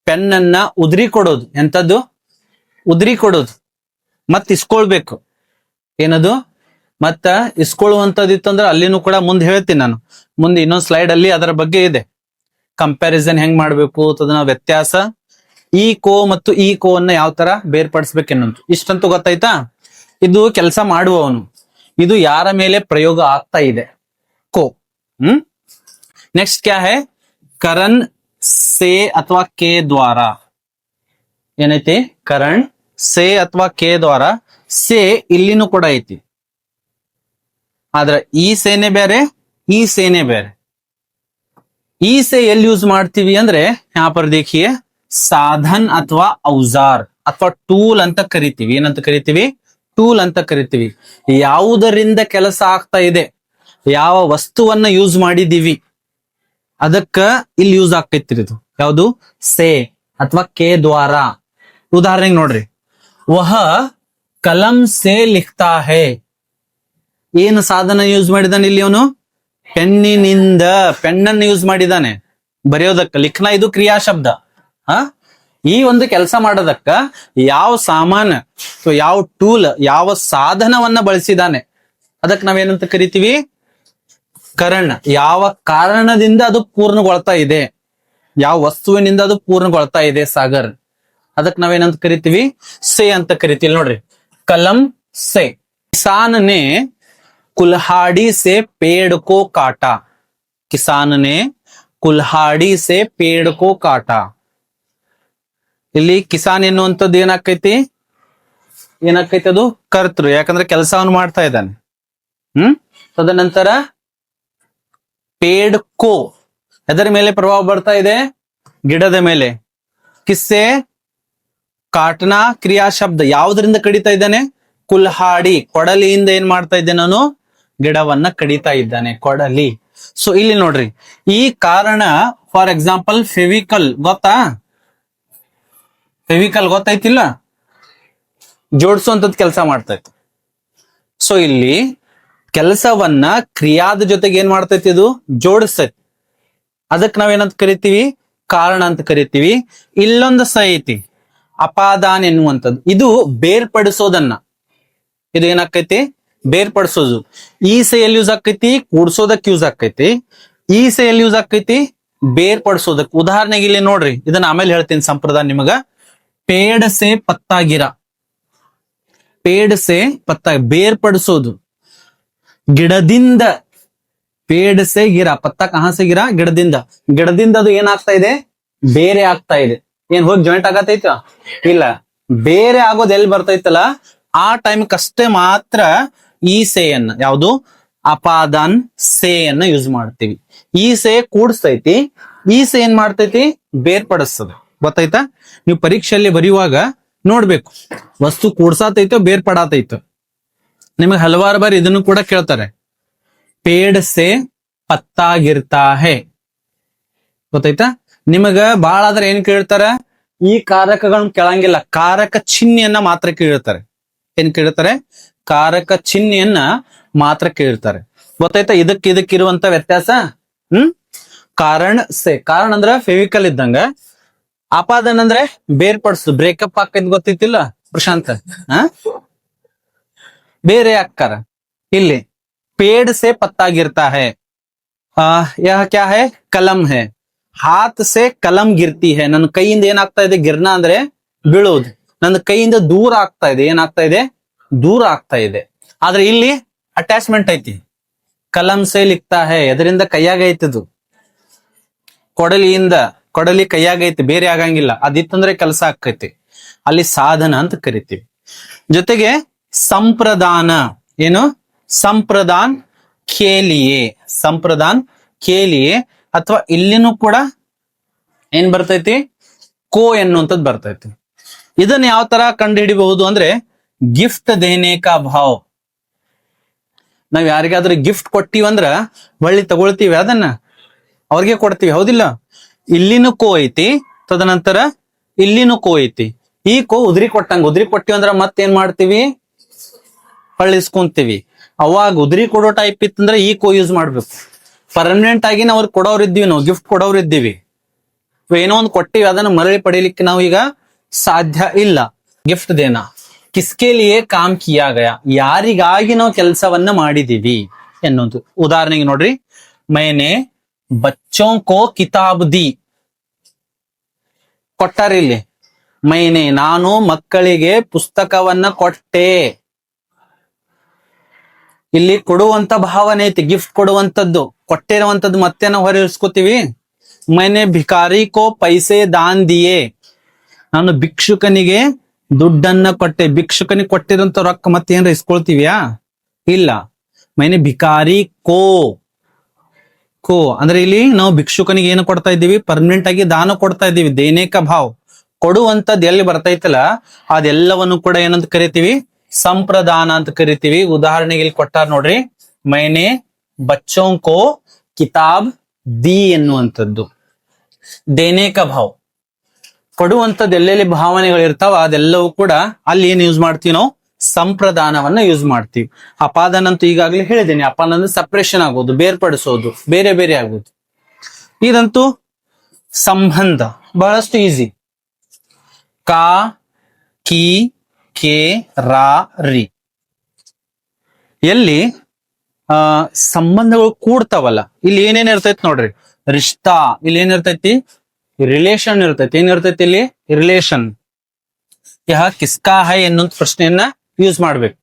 ಪೆನ್ನನ್ನ ಉದ್ರಿ ಕೊಡೋದು, ಎಂಥದ್ದು? ಉದ್ರಿ ಕೊಡೋದು, ಮತ್ ಇಸ್ಕೊಳ್ಬೇಕು. ಏನದು? ಮತ್ತ ಇಸ್ಕೊಳ್ಳುವಂಥದ್ದು ಇತ್ತಂದ್ರೆ ಅಲ್ಲಿನೂ ಕೂಡ ಮುಂದೆ ಹೇಳ್ತೀನಿ ನಾನು. ಮುಂದೆ ಇನ್ನೊಂದು ಸ್ಲೈಡ್ ಅಲ್ಲಿ ಅದರ ಬಗ್ಗೆ ಇದೆ. ಕಂಪ್ಯಾರಿಸನ್ ಹೆಂಗ್ ಮಾಡ್ಬೇಕು, ತದನ ವ್ಯತ್ಯಾಸ, ಈ ಕೋ ಮತ್ತು ಈ ಕೋ ಅನ್ನ ಯಾವ ತರ ಬೇರ್ಪಡಿಸ್ಬೇಕೆನ್ನೋದು. ಇಷ್ಟಂತೂ ಗೊತ್ತಾಯ್ತಾ? ಇದು ಕೆಲಸ ಮಾಡುವವನು, ಇದು ಯಾರ ಮೇಲೆ ಪ್ರಯೋಗ ಆಗ್ತಾ ಇದೆ? ಕೋ. ನೆಕ್ಸ್ಟ್ ಕ್ಯಾ ಹೈ? ಕರಣ್ ಸೇ ಅಥವಾ ಕೆ ದ್ವಾರ. ಏನೈತಿ? ಕರಣ್ ಸೇ ಅಥವಾ ಕೆ ದ್ವಾರ. ಸೇ ಇಲ್ಲಿನೂ ಕೂಡ ಐತಿ, ಆದ್ರೆ ಈ ಸೇನೆ ಬೇರೆ, ಈ ಸೇನೆ ಬೇರೆ. ಈ ಸೇ ಎಲ್ಲಿ ಯೂಸ್ ಮಾಡ್ತೀವಿ ಅಂದ್ರೆ, ಯಹಾ ಪರ್ ದೇಖಿಯೇ, ಸಾಧನ್ ಅಥವಾ ಔಜಾರ್ ಅಥವಾ ಟೂಲ್ ಅಂತ ಕರಿತೀವಿ. ಏನಂತ ಕರಿತೀವಿ? ಟೂಲ್ ಅಂತ ಕರಿತೀವಿ. ಯಾವುದರಿಂದ ಕೆಲಸ ಆಗ್ತಾ ಇದೆ, ಯಾವ ವಸ್ತುವನ್ನ ಯೂಸ್ ಮಾಡಿದೀವಿ ಅದಕ್ಕ ಇಲ್ಲಿ ಯೂಸ್ ಆಗ್ತೈತಿ ಇದು. ಯಾವುದು? ಸೇ ಅಥವಾ ಕೆ ದ್ವಾರ. ಉದಾಹರಣೆಗೆ ನೋಡ್ರಿ, ವಹ ಕಲಂ ಸೇ ಲಿಖ್ತಾ ಹೈ. ಏನು ಸಾಧನ ಯೂಸ್ ಮಾಡಿದಾನೆ ಇಲ್ಲಿ ಅವನು? ಪೆನ್ನಿನಿಂದ, ಪೆನ್ನನ್ನು ಯೂಸ್ ಮಾಡಿದಾನೆ ಬರೆಯೋದಕ್ಕ. ಲಿಖ್ನ ಇದು ಕ್ರಿಯಾ ಶಬ್ದ. ಈ ಒಂದು ಕೆಲಸ ಮಾಡೋದಕ್ಕ ಯಾವ ಸಾಮಾನ, ಯಾವ ಟೂಲ್, ಯಾವ ಸಾಧನವನ್ನ ಬಳಸಿದಾನೆ ಅದಕ್ಕೆ ನಾವೇನಂತ ಕರಿತೀವಿ? ಕರಣ್. ಯಾವ ಕಾರಣದಿಂದ ಅದು ಪೂರ್ಣಗೊಳ್ತಾ ಇದೆ, ಯಾವ ವಸ್ತುವಿನಿಂದ ಅದು ಪೂರ್ಣಗೊಳ್ತಾ ಇದೆ ಸಾಗರ್, ಅದಕ್ಕೆ ನಾವೇನಂತ ಕರಿತೀವಿ? ಸೇ ಅಂತ ಕರಿತೀವಿ. ನೋಡ್ರಿ, ಕಲಂ ಸೇ. ಕಿಸಾನ್ ನೆ ಕುಲ್ಹಾಡಿ ಸೆ ಪೇಡ್ ಕೋ ಕಾಟಾ. ಕಿಸಾನ್ ನೆ ಕುಲ್ಹಾಡಿ ಸೆ ಪೇಡ್ ಕೋ ಕಾಟಾ. ಇಲ್ಲಿ ಕಿಸಾನ್ ಎನ್ನುವಂಥದ್ದು ಏನಾಕೈತಿ? ಏನಾಕೈತಿ? ಅದು ಕರ್ತೃ, ಯಾಕಂದ್ರೆ ಕೆಲಸವನ್ನು ಮಾಡ್ತಾ ಇದ್ದಾನೆ. ತದನಂತರ ಪೇಡ್ ಕೋ ಅದರ ಮೇಲೆ ಪ್ರಭಾವ ಬರ್ತಾ ಇದೆ? ಗಿಡದ ಮೇಲೆ. ಕಿಸ್ಸೆ? ಕಾಟನಾ ಕ್ರಿಯಾ ಶಬ್ದ. ಯಾವುದರಿಂದ ಕಡಿತಾ ಇದ್ದಾನೆ? ಕುಲ್ಹಾಡಿ, ಕೊಡಲಿಯಿಂದ ಏನ್ ಮಾಡ್ತಾ ಇದ್ದೆ ನಾನು? ಗಿಡವನ್ನ ಕಡಿತಾ ಇದ್ದಾನೆ, ಕೊಡಲಿ. ಸೊ ಇಲ್ಲಿ ನೋಡ್ರಿ, ಈ ಕಾರಣ, ಫಾರ್ ಎಕ್ಸಾಂಪಲ್ ಫೆವಿಕಲ್ ಗೊತ್ತಾ? ಫೆವಿಕಲ್ ಗೊತ್ತೈತಿಲ್ಲ? ಜೋಡಿಸುವಂತದ್ದು ಕೆಲಸ ಮಾಡ್ತಾ ಇತ್ತು. ಸೊ ಇಲ್ಲಿ ಕೆಲಸವನ್ನ ಕ್ರಿಯಾದ ಜೊತೆಗೆ ಏನ್ ಮಾಡ್ತೈತಿ? ಇದು ಜೋಡಿಸ್ತೈತಿ. ಅದಕ್ಕೆ ನಾವೇನಂತ ಕರಿತೀವಿ? ಕಾರಣ ಅಂತ ಕರಿತೀವಿ. ಇಲ್ಲೊಂದು ಸ ಐತಿ, ಅಪಾದಾನ್ ಎನ್ನುವಂಥದ್ದು. ಇದು ಬೇರ್ಪಡಿಸೋದನ್ನ, ಇದು ಏನಾಕೈತಿ? ಬೇರ್ಪಡಿಸೋದು. ಈ ಸೆ ಎಲ್ಲಿ ಯೂಸ್ ಆಕೈತಿ? ಕೂಡ್ಸೋದಕ್ಕೆ ಯೂಸ್ ಆಕೈತಿ. ಈ ಸೆ ಎಲ್ಲಿ ಯೂಸ್ ಆಕೈತಿ? ಬೇರ್ಪಡಿಸೋದಕ್ಕೆ. ಉದಾಹರಣೆಗೆ ಇಲ್ಲಿ ನೋಡ್ರಿ, ಇದನ್ನ ಆಮೇಲೆ ಹೇಳ್ತೀನಿ ಸಂಪ್ರದಾಯ ನಿಮಗ. ಪೇಡ್ ಸೆ ಪತ್ತಾ ಗಿರ. ಪೇಡ್ ಸೆ ಪತ್ತಾ, ಬೇರ್ಪಡಿಸೋದು. ಗಿಡದಿಂದ, ಪೇಡ್ ಸೆ ಗಿರ, ಪತ್ತಾ ಕಹಾ ಸೆ ಗಿರ? ಗಿಡದಿಂದ. ಗಿಡದಿಂದ ಅದು ಏನಾಗ್ತಾ ಇದೆ? ಬೇರೆ ಆಗ್ತಾ ಇದೆ. ಏನ್ ಹೋಗಿ ಜಾಯಿಂಟ್ ಆಗತೈತ? ಇಲ್ಲ. ಬೇರೆ ಆಗೋದು ಎಲ್ಲಿ ಬರ್ತೈತಲ್ಲ ಆ ಟೈಮ್ ಕಷ್ಟೇ ಮಾತ್ರ ಈ ಸೆಯನ್ನ ಯಾವುದು ಅಪಾದಾನ್ ಸೆಯನ್ನ ಯೂಸ್ ಮಾಡ್ತೀವಿ. ಈ ಸೆ ಕೂಡಿಸ್ತೈತಿ, ಈ ಸೆ ಏನ್ ಮಾಡ್ತೈತಿ ಬೇರ್ಪಡಿಸ್ತದೆ. ಗೊತ್ತಾಯ್ತಾ? ನೀವು ಪರೀಕ್ಷೆಯಲ್ಲಿ ಬರೆಯುವಾಗ ನೋಡ್ಬೇಕು ವಸ್ತು ಕೂಡ್ಸಾತೈತೋ ಬೇರ್ಪಡಾತೈತೋ. ನಿಮಗೆ ಹಲವಾರು ಬಾರಿ ಇದನ್ನು ಕೂಡ ಕೇಳ್ತಾರೆ, ಪೇಡ್ ಸೆ ಪತ್ತಾ ಗಿರ್ತಾ ಹೇ. ಗೊತ್ತಾಯ್ತಾ? ನಿಮಗ ಬಾಳ ಆದ್ರೆ ಏನ್ ಕೇಳ್ತಾರ, ಈ ಕಾರಕಗಳನ್ನ ಕೇಳಂಗಿಲ್ಲ, ಕಾರಕ ಚಿಹ್ನೆಯನ್ನ ಮಾತ್ರ ಕೇಳಿರ್ತಾರೆ. ಏನ್ ಕೇಳಿರ್ತಾರೆ? ಕಾರಕ ಚಿಹ್ನೆಯನ್ನ ಮಾತ್ರ ಕೇಳಿರ್ತಾರೆ. ಗೊತ್ತಾಯ್ತಾ? ಇದಕ್ಕಿರುವಂತ ವ್ಯತ್ಯಾಸ. ಕಾರಣ ಸೆ, ಕಾರಣ ಅಂದ್ರ ಫೆವಿಕಲ್ ಇದ್ದಂಗ, ಆಪಾದನ್ ಅಂದ್ರೆ ಬೇರ್ಪಡಿಸು, ಬ್ರೇಕಪ್ ಆಕೈತ್. ಗೊತ್ತೈತಿಲ್ಲ ಪ್ರಶಾಂತ್? ಬೇರೆ ಅಕ್ಕಾರ. ಇಲ್ಲಿ ಪೇಡ್ ಸೆ ಪತ್ತಾಗಿರ್ತಾ ಹೇ, ಯಹ ಕ್ಯಾ ಹೇ ಕಲಂ ಹೇ, ಹಾತ್ ಸೆ ಕಲಂ ಗಿರ್ತಿ ಹೇ. ನನ್ನ ಕೈಯಿಂದ ಏನಾಗ್ತಾ ಇದೆ, ಗಿರ್ನ ಅಂದ್ರೆ ಬೀಳೋದು, ನನ್ನ ಕೈಯಿಂದ ದೂರ ಆಗ್ತಾ ಇದೆ. ಏನಾಗ್ತಾ ಇದೆ? ದೂರ ಆಗ್ತಾ ಇದೆ. ಆದ್ರೆ ಇಲ್ಲಿ ಅಟ್ಯಾಚ್ಮೆಂಟ್ ಐತಿ, ಕಲಂ ಸೆ ಲಿಕ್ತಾ ಹೇ, ಅದರಿಂದ ಕೈಯಾಗ ಐತಿದು, ಕೊಡಲಿ ಕೈಯಾಗೈತಿ, ಬೇರೆ ಆಗಂಗಿಲ್ಲ. ಅದಿತ್ತಂದ್ರೆ ಕೆಲಸ ಆಕೈತಿ. ಅಲ್ಲಿ ಸಾಧನ ಅಂತ ಕರಿತೀವಿ. ಜೊತೆಗೆ ಸಂಪ್ರದಾನ, ಏನು ಸಂಪ್ರದಾನ್ ಕೇಲಿಯೇ, ಸಂಪ್ರದಾನ್ ಕೇಲಿಯೇ, ಅಥವಾ ಇಲ್ಲಿನೂ ಕೂಡ ಏನ್ ಬರ್ತೈತಿ, ಕೋ ಎನ್ನುವಂಥದ್ದು ಬರ್ತೈತಿ. ಇದನ್ನ ಯಾವ ತರ ಕಂಡು ಹಿಡಿಬಹುದು ಅಂದ್ರೆ, ಗಿಫ್ಟ್ ದೇನೆ ಕಾ ಭಾವ್. ನಾವ್ ಯಾರಿಗಾದ್ರೂ ಗಿಫ್ಟ್ ಕೊಟ್ಟಿವಂದ್ರ ಒಳ್ಳಿ ತಗೊಳ್ತೀವಿ, ಅದನ್ನ ಅವ್ರಿಗೆ ಕೊಡ್ತೀವಿ, ಹೌದಿಲ್ಲ? ಇಲ್ಲಿನೂ ಕೋ ಐತಿ, ತದನಂತರ ಇಲ್ಲಿನೂ ಕೋ ಐತಿ. ಈ ಕೋ ಉದ್ರಿ ಕೊಟ್ಟಿವಿ ಅಂದ್ರ ಮತ್ತೇನ್ ಮಾಡ್ತೀವಿ, ಹೊಳ್ಳಿಸ್ಕೊಂತೀವಿ. ಅವಾಗ ಉದ್ರಿ ಕೊಡೋ ಟೈಪ್ ಇತ್ತಂದ್ರೆ ಈ ಕೋ ಯೂಸ್ ಮಾಡ್ಬೇಕು. ಪರ್ಮನೆಂಟ್ ಆಗಿ ನಾವು ಅವ್ರಿಗೆ ಕೊಡೋರಿದ್ದೀವಿ, ನಾವು ಗಿಫ್ಟ್ ಕೊಡೋರಿದ್ದೀವಿ, ಏನೋ ಒಂದು ಕೊಟ್ಟಿವಿ, ಅದನ್ನ ಮರಳಿ ಪಡೀಲಿಕ್ಕೆ ನಾವು ಈಗ ಸಾಧ್ಯ ಇಲ್ಲ. ಗಿಫ್ಟ್ ದೇನಾ ಕಿಸ್ಕೆ ಲಿಯೇ ಕಾಮ್ ಕಿಯಾ ಗಯಾ, ಯಾರಿಗಾಗಿ ನಾವು ಕೆಲಸವನ್ನ ಮಾಡಿದೀವಿ ಎನ್ನುವುದು. ಉದಾಹರಣೆಗೆ ನೋಡ್ರಿ, ಮೈನೆ ಬಚ್ಚೋಂ ಕೋ ಕಿತಾಬ್ ದಿ, ಕೊಟ್ಟಾರ ಇಲ್ಲಿ. ಮೈನೆ ನಾನು ಮಕ್ಕಳಿಗೆ ಪುಸ್ತಕವನ್ನ ಕೊಟ್ಟೆ. ಇಲ್ಲಿ ಕೊಡುವಂತ ಭಾವನೆ ಐತಿ, ಗಿಫ್ಟ್ ಕೊಡುವಂತದ್ದು, ಕೊಟ್ಟಿರುವಂತದ್ದು ಮತ್ತೆ ನಾವು ಹೊರಿಸ್ಕೋತೀವಿ. ಮೈನೆ ಭಿಕಾರಿ ಕೋ ಪೈಸೆ ದಾನ್ ದಿಯೇ, ನಾನು ಭಿಕ್ಷುಕನಿಗೆ ದುಡ್ಡನ್ನ ಕೊಟ್ಟೆ. ಭಿಕ್ಷುಕನಿಗೆ ಕೊಟ್ಟಿರಂತ ರೊಕ್ಕ ಮತ್ತೆ ಏನ್ರ ಇಸ್ಕೊಳ್ತೀವ್ಯಾ? ಇಲ್ಲ. ಮೈನೆ ಭಿಕಾರಿ ಕೋ ಅಂದ್ರೆ ಇಲ್ಲಿ ನಾವು ಭಿಕ್ಷುಕನಿಗೆ ಏನು ಕೊಡ್ತಾ ಇದ್ದೀವಿ, ಪರ್ಮನೆಂಟ್ ಆಗಿ ದಾನ ಕೊಡ್ತಾ ಇದ್ದೀವಿ. ದೇನೇಕ ಭಾವ್, ಕೊಡುವಂತದ್ದು ಎಲ್ಲಿ ಬರ್ತೈತಲ್ಲ ಅದೆಲ್ಲವನ್ನು ಕೂಡ ಏನಂತ ಕರಿತೀವಿ, ಸಂಪ್ರದಾನ ಅಂತ ಕರಿತೀವಿ. ಉದಾಹರಣೆಗೆ ಇಲ್ಲಿ ಕೊಟ್ಟಾರ ನೋಡ್ರಿ, ಮೈನೆ ಬಚ್ಚೋಂ ಕೋ ಕಿತಾಬ್ ದಿ ಎನ್ನುವಂಥದ್ದು ದೇನೇಕ ಭಾವ್. ಕೊಡುವಂಥದ್ದು ಎಲ್ಲೆಲ್ಲಿ ಭಾವನೆಗಳು ಇರ್ತಾವ ಅದೆಲ್ಲವೂ ಕೂಡ ಅಲ್ಲಿ ಏನ್ ಯೂಸ್ ಮಾಡ್ತೀವಿ, ನಾವು ಸಂಪ್ರದಾನವನ್ನ ಯೂಸ್ ಮಾಡ್ತೀವಿ. ಅಪಾದಾನ ಅಂತೂ ಈಗಾಗಲೇ ಹೇಳಿದ್ದೇನೆ, ಅಪಾದಾನ ಅಂದ್ರೆ ಸಪ್ರೇಷನ್ ಆಗೋದು, ಬೇರ್ಪಡಿಸೋದು, ಬೇರೆ ಬೇರೆ ಆಗೋದು. ಇದಂತೂ ಸಂಬಂಧ ಬಹಳಷ್ಟು ಈಸಿ. ಕಾ ಕಿ ಕೆ ರಾ ರಿ, ಎಲ್ಲಿ ಸಂಬಂಧಗಳು ಕೂಡ್ತಾವಲ್ಲ ಇಲ್ಲಿ ಏನೇನ್ ಇರ್ತೈತಿ ನೋಡ್ರಿ, ರಿಶ್ತಾ, ಇಲ್ಲಿ ಏನಿರ್ತೈತಿ, ರಿಲೇಷನ್ ಇರ್ತೈತಿ. ಏನಿರ್ತೈತಿ ಇಲ್ಲಿ, ರಿಲೇಷನ್. ಯಹ ಕಿಸ್ಕಾ ಹೈ ಎನ್ನುವಂತ ಪ್ರಶ್ನೆಯನ್ನ ಯೂಸ್ ಮಾಡ್ಬೇಕು.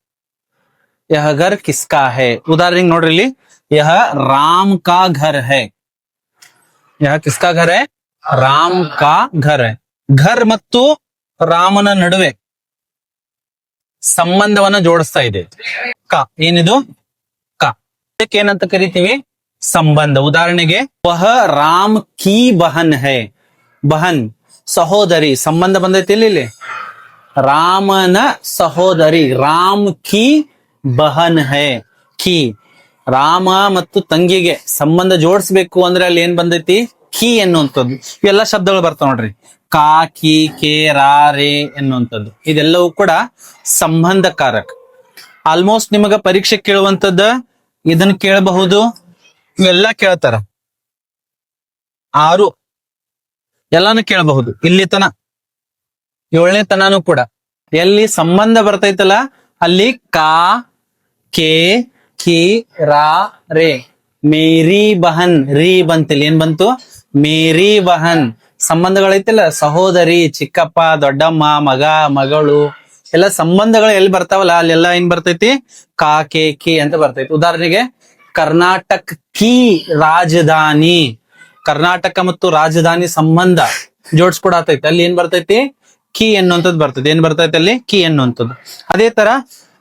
ಯಹ ಘರ್ ಕಿಸ್ಕಾ ಹೈ. ಉದಾಹರಣೆಗೆ ನೋಡ್ರಿ ಇಲ್ಲಿ, ಯಹ ರಾಮ್ ಕಾ ಘರ್ ಹೈ. ಯಹ ಕಿಸ್ಕಾ ಘರ್ ಹೈ, ರಾಮ್ ಕಾ ಘರ್ ಹೈ. ಘರ್ ಮತ್ತು ರಾಮನ ನಡುವೆ ಸಂಬಂಧವನ್ನ ಜೋಡಿಸ್ತಾ ಇದೆ. ಕ ಏನಿದು, ಕ. ಇದಕ್ಕೆ ಏನಂತ ಕರಿತೀವಿ, ಸಂಬಂಧ. ಉದಾಹರಣೆಗೆ ವಹ ರಾಮ್ ಕಿ ಬಹನ್ ಹೈ. ಬಹನ್ ಸಹೋದರಿ, ಸಂಬಂಧ ಬಂದೈತಿ ಇಲ್ಲಿ. ರಾಮನ ಸಹೋದರಿ, ರಾಮ್ ಕಿ ಬಹನ್ ಹೈ. ಕಿ ರಾಮ ಮತ್ತು ತಂಗಿಗೆ ಸಂಬಂಧ ಜೋಡಿಸ್ಬೇಕು ಅಂದ್ರೆ ಅಲ್ಲಿ ಏನ್ ಬಂದೈತಿ, ಕಿ ಎನ್ನುವಂಥದ್ದು. ಇವೆಲ್ಲ ಶಬ್ದಗಳು ಬರ್ತಾವ ನೋಡ್ರಿ, ಕಾ ಕಿ ಕೆ ರಾ ರೇ ಎನ್ನುವಂಥದ್ದು. ಇದೆಲ್ಲವೂ ಕೂಡ ಸಂಬಂಧಕಾರಕ. ಆಲ್ಮೋಸ್ಟ್ ನಿಮಗ ಪರೀಕ್ಷೆ ಕೇಳುವಂತದ್ದ ಇದನ್ನ ಕೇಳಬಹುದು, ಇವೆಲ್ಲ ಕೇಳ್ತಾರ. 6 ಎಲ್ಲಾನು ಕೇಳಬಹುದು, ಇಲ್ಲಿ ತನ 7ನೇ ತನಾನು ಕೂಡ. ಎಲ್ಲಿ ಸಂಬಂಧ ಬರ್ತೈತಲ್ಲ ಅಲ್ಲಿ ಕಾ ಕೆ ಕಿ ರಾ ರೇ. ಮೇರಿ ಬಹನ್, ರೀ ಬಂತಿಲ್ಲ, ಏನ್ ಬಂತು, ಮೇರಿ ಬಹನ್. ಸಂಬಂಧಗಳೈತಿಲ್ಲ, ಸಹೋದರಿ, ಚಿಕ್ಕಪ್ಪ, ದೊಡ್ಡಮ್ಮ, ಮಗ, ಮಗಳು, ಎಲ್ಲ ಸಂಬಂಧಗಳು ಎಲ್ಲಿ ಬರ್ತಾವಲ್ಲ ಅಲ್ಲೆಲ್ಲ ಏನ್ ಬರ್ತೈತಿ, ಕಾ ಕೆ ಕಿ ಅಂತ ಬರ್ತೈತಿ. ಉದಾಹರಣೆಗೆ ಕರ್ನಾಟಕ ಕಿ ರಾಜಧಾನಿ, ಕರ್ನಾಟಕ ಮತ್ತು ರಾಜಧಾನಿ ಸಂಬಂಧ ಜೋಡಿಸ್ಕೊಡತೈತಿ, ಅಲ್ಲಿ ಏನ್ ಬರ್ತೈತಿ, ಕಿ ಎನ್ನುವಂಥದ್ದು ಬರ್ತೈತಿ. ಏನ್ ಬರ್ತೈತಿ ಅಲ್ಲಿ, ಕಿ ಎನ್ನುವಂಥದ್ದು. ಅದೇ ತರ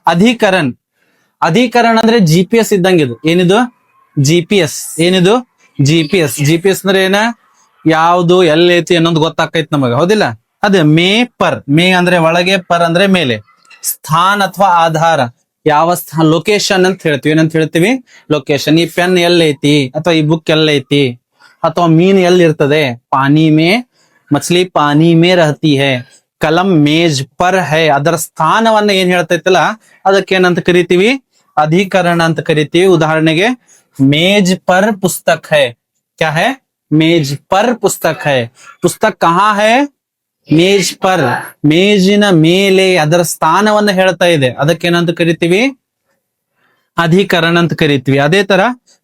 ಅಧಿಕರಣ್, ಅಧಿಕರಣ ಅಂದ್ರೆ GPS ಇದ್ದಂಗೆ ಇದು. ಏನಿದು? GPS. ಏನಿದು? GPS ಅಂದ್ರೆ ಏನ? ಯಾವ್ದು ಎಲ್ಲೈತಿ ಅನ್ನೋದು ಗೊತ್ತಾಕೈತಿ ನಮಗ, ಹೌದಿಲ್ಲ? ಅದೇ ಮೇ ಪರ್. ಮೇ ಅಂದ್ರೆ ಒಳಗೆ, ಪರ್ ಅಂದ್ರೆ ಮೇಲೆ. ಸ್ಥಾನ್ ಅಥವಾ ಆಧಾರ, ಯಾವ ಸ್ಥಾನ, ಲೊಕೇಶನ್ ಅಂತ ಹೇಳ್ತೀವಿ. ಏನಂತ ಹೇಳ್ತೀವಿ? ಲೊಕೇಶನ್. ಈ ಪೆನ್ ಎಲ್ಲೈತಿ ಅಥವಾ ಈ ಬುಕ್ ಎಲ್ಲೈತಿ ಅಥವಾ ಮೀನ್ ಎಲ್ಲಿ ಇರ್ತದೆ? ಪಾನಿ ಮೇ, ಮछली ಪಾನಿ ಮೇ ರಹತಿ ಹೈ. ಕಲಂ ಮೇಜ್ ಪರ್ ಹೈ. ಅದರ ಸ್ಥಾನವನ್ನ ಏನ್ ಹೇಳ್ತೈತಲ್ಲ ಅದಕ್ಕೆ ಏನಂತ ಕರಿತೀವಿ? ಅಧಿಕರಣ ಅಂತ ಕರಿತೀವಿ. ಉದಾಹರಣೆಗೆ ಮೇಜ್ ಪರ್ ಪುಸ್ತಕ್ ಹೈ. ಕ್ಯಾ ಹೈ? ಮೇಜ್ ಪರ್ ಪುಸ್ತಕ್ ಹೈ. ಪುಸ್ತಕ್ ಕಹಾ ಹೈ? ಮೇಜ್ ಪರ್. ಮೇಜಿನ ಮೇಲೆ, ಅದರ ಸ್ಥಾನವನ್ನ ಹೇಳ್ತಾ ಇದೆ. ಅದಕ್ಕೇನಂತ ಕರಿತೀವಿ? ಅಧಿಕರಣ ಅಂತ ಕರಿತೀವಿ. ಅದೇ ತರ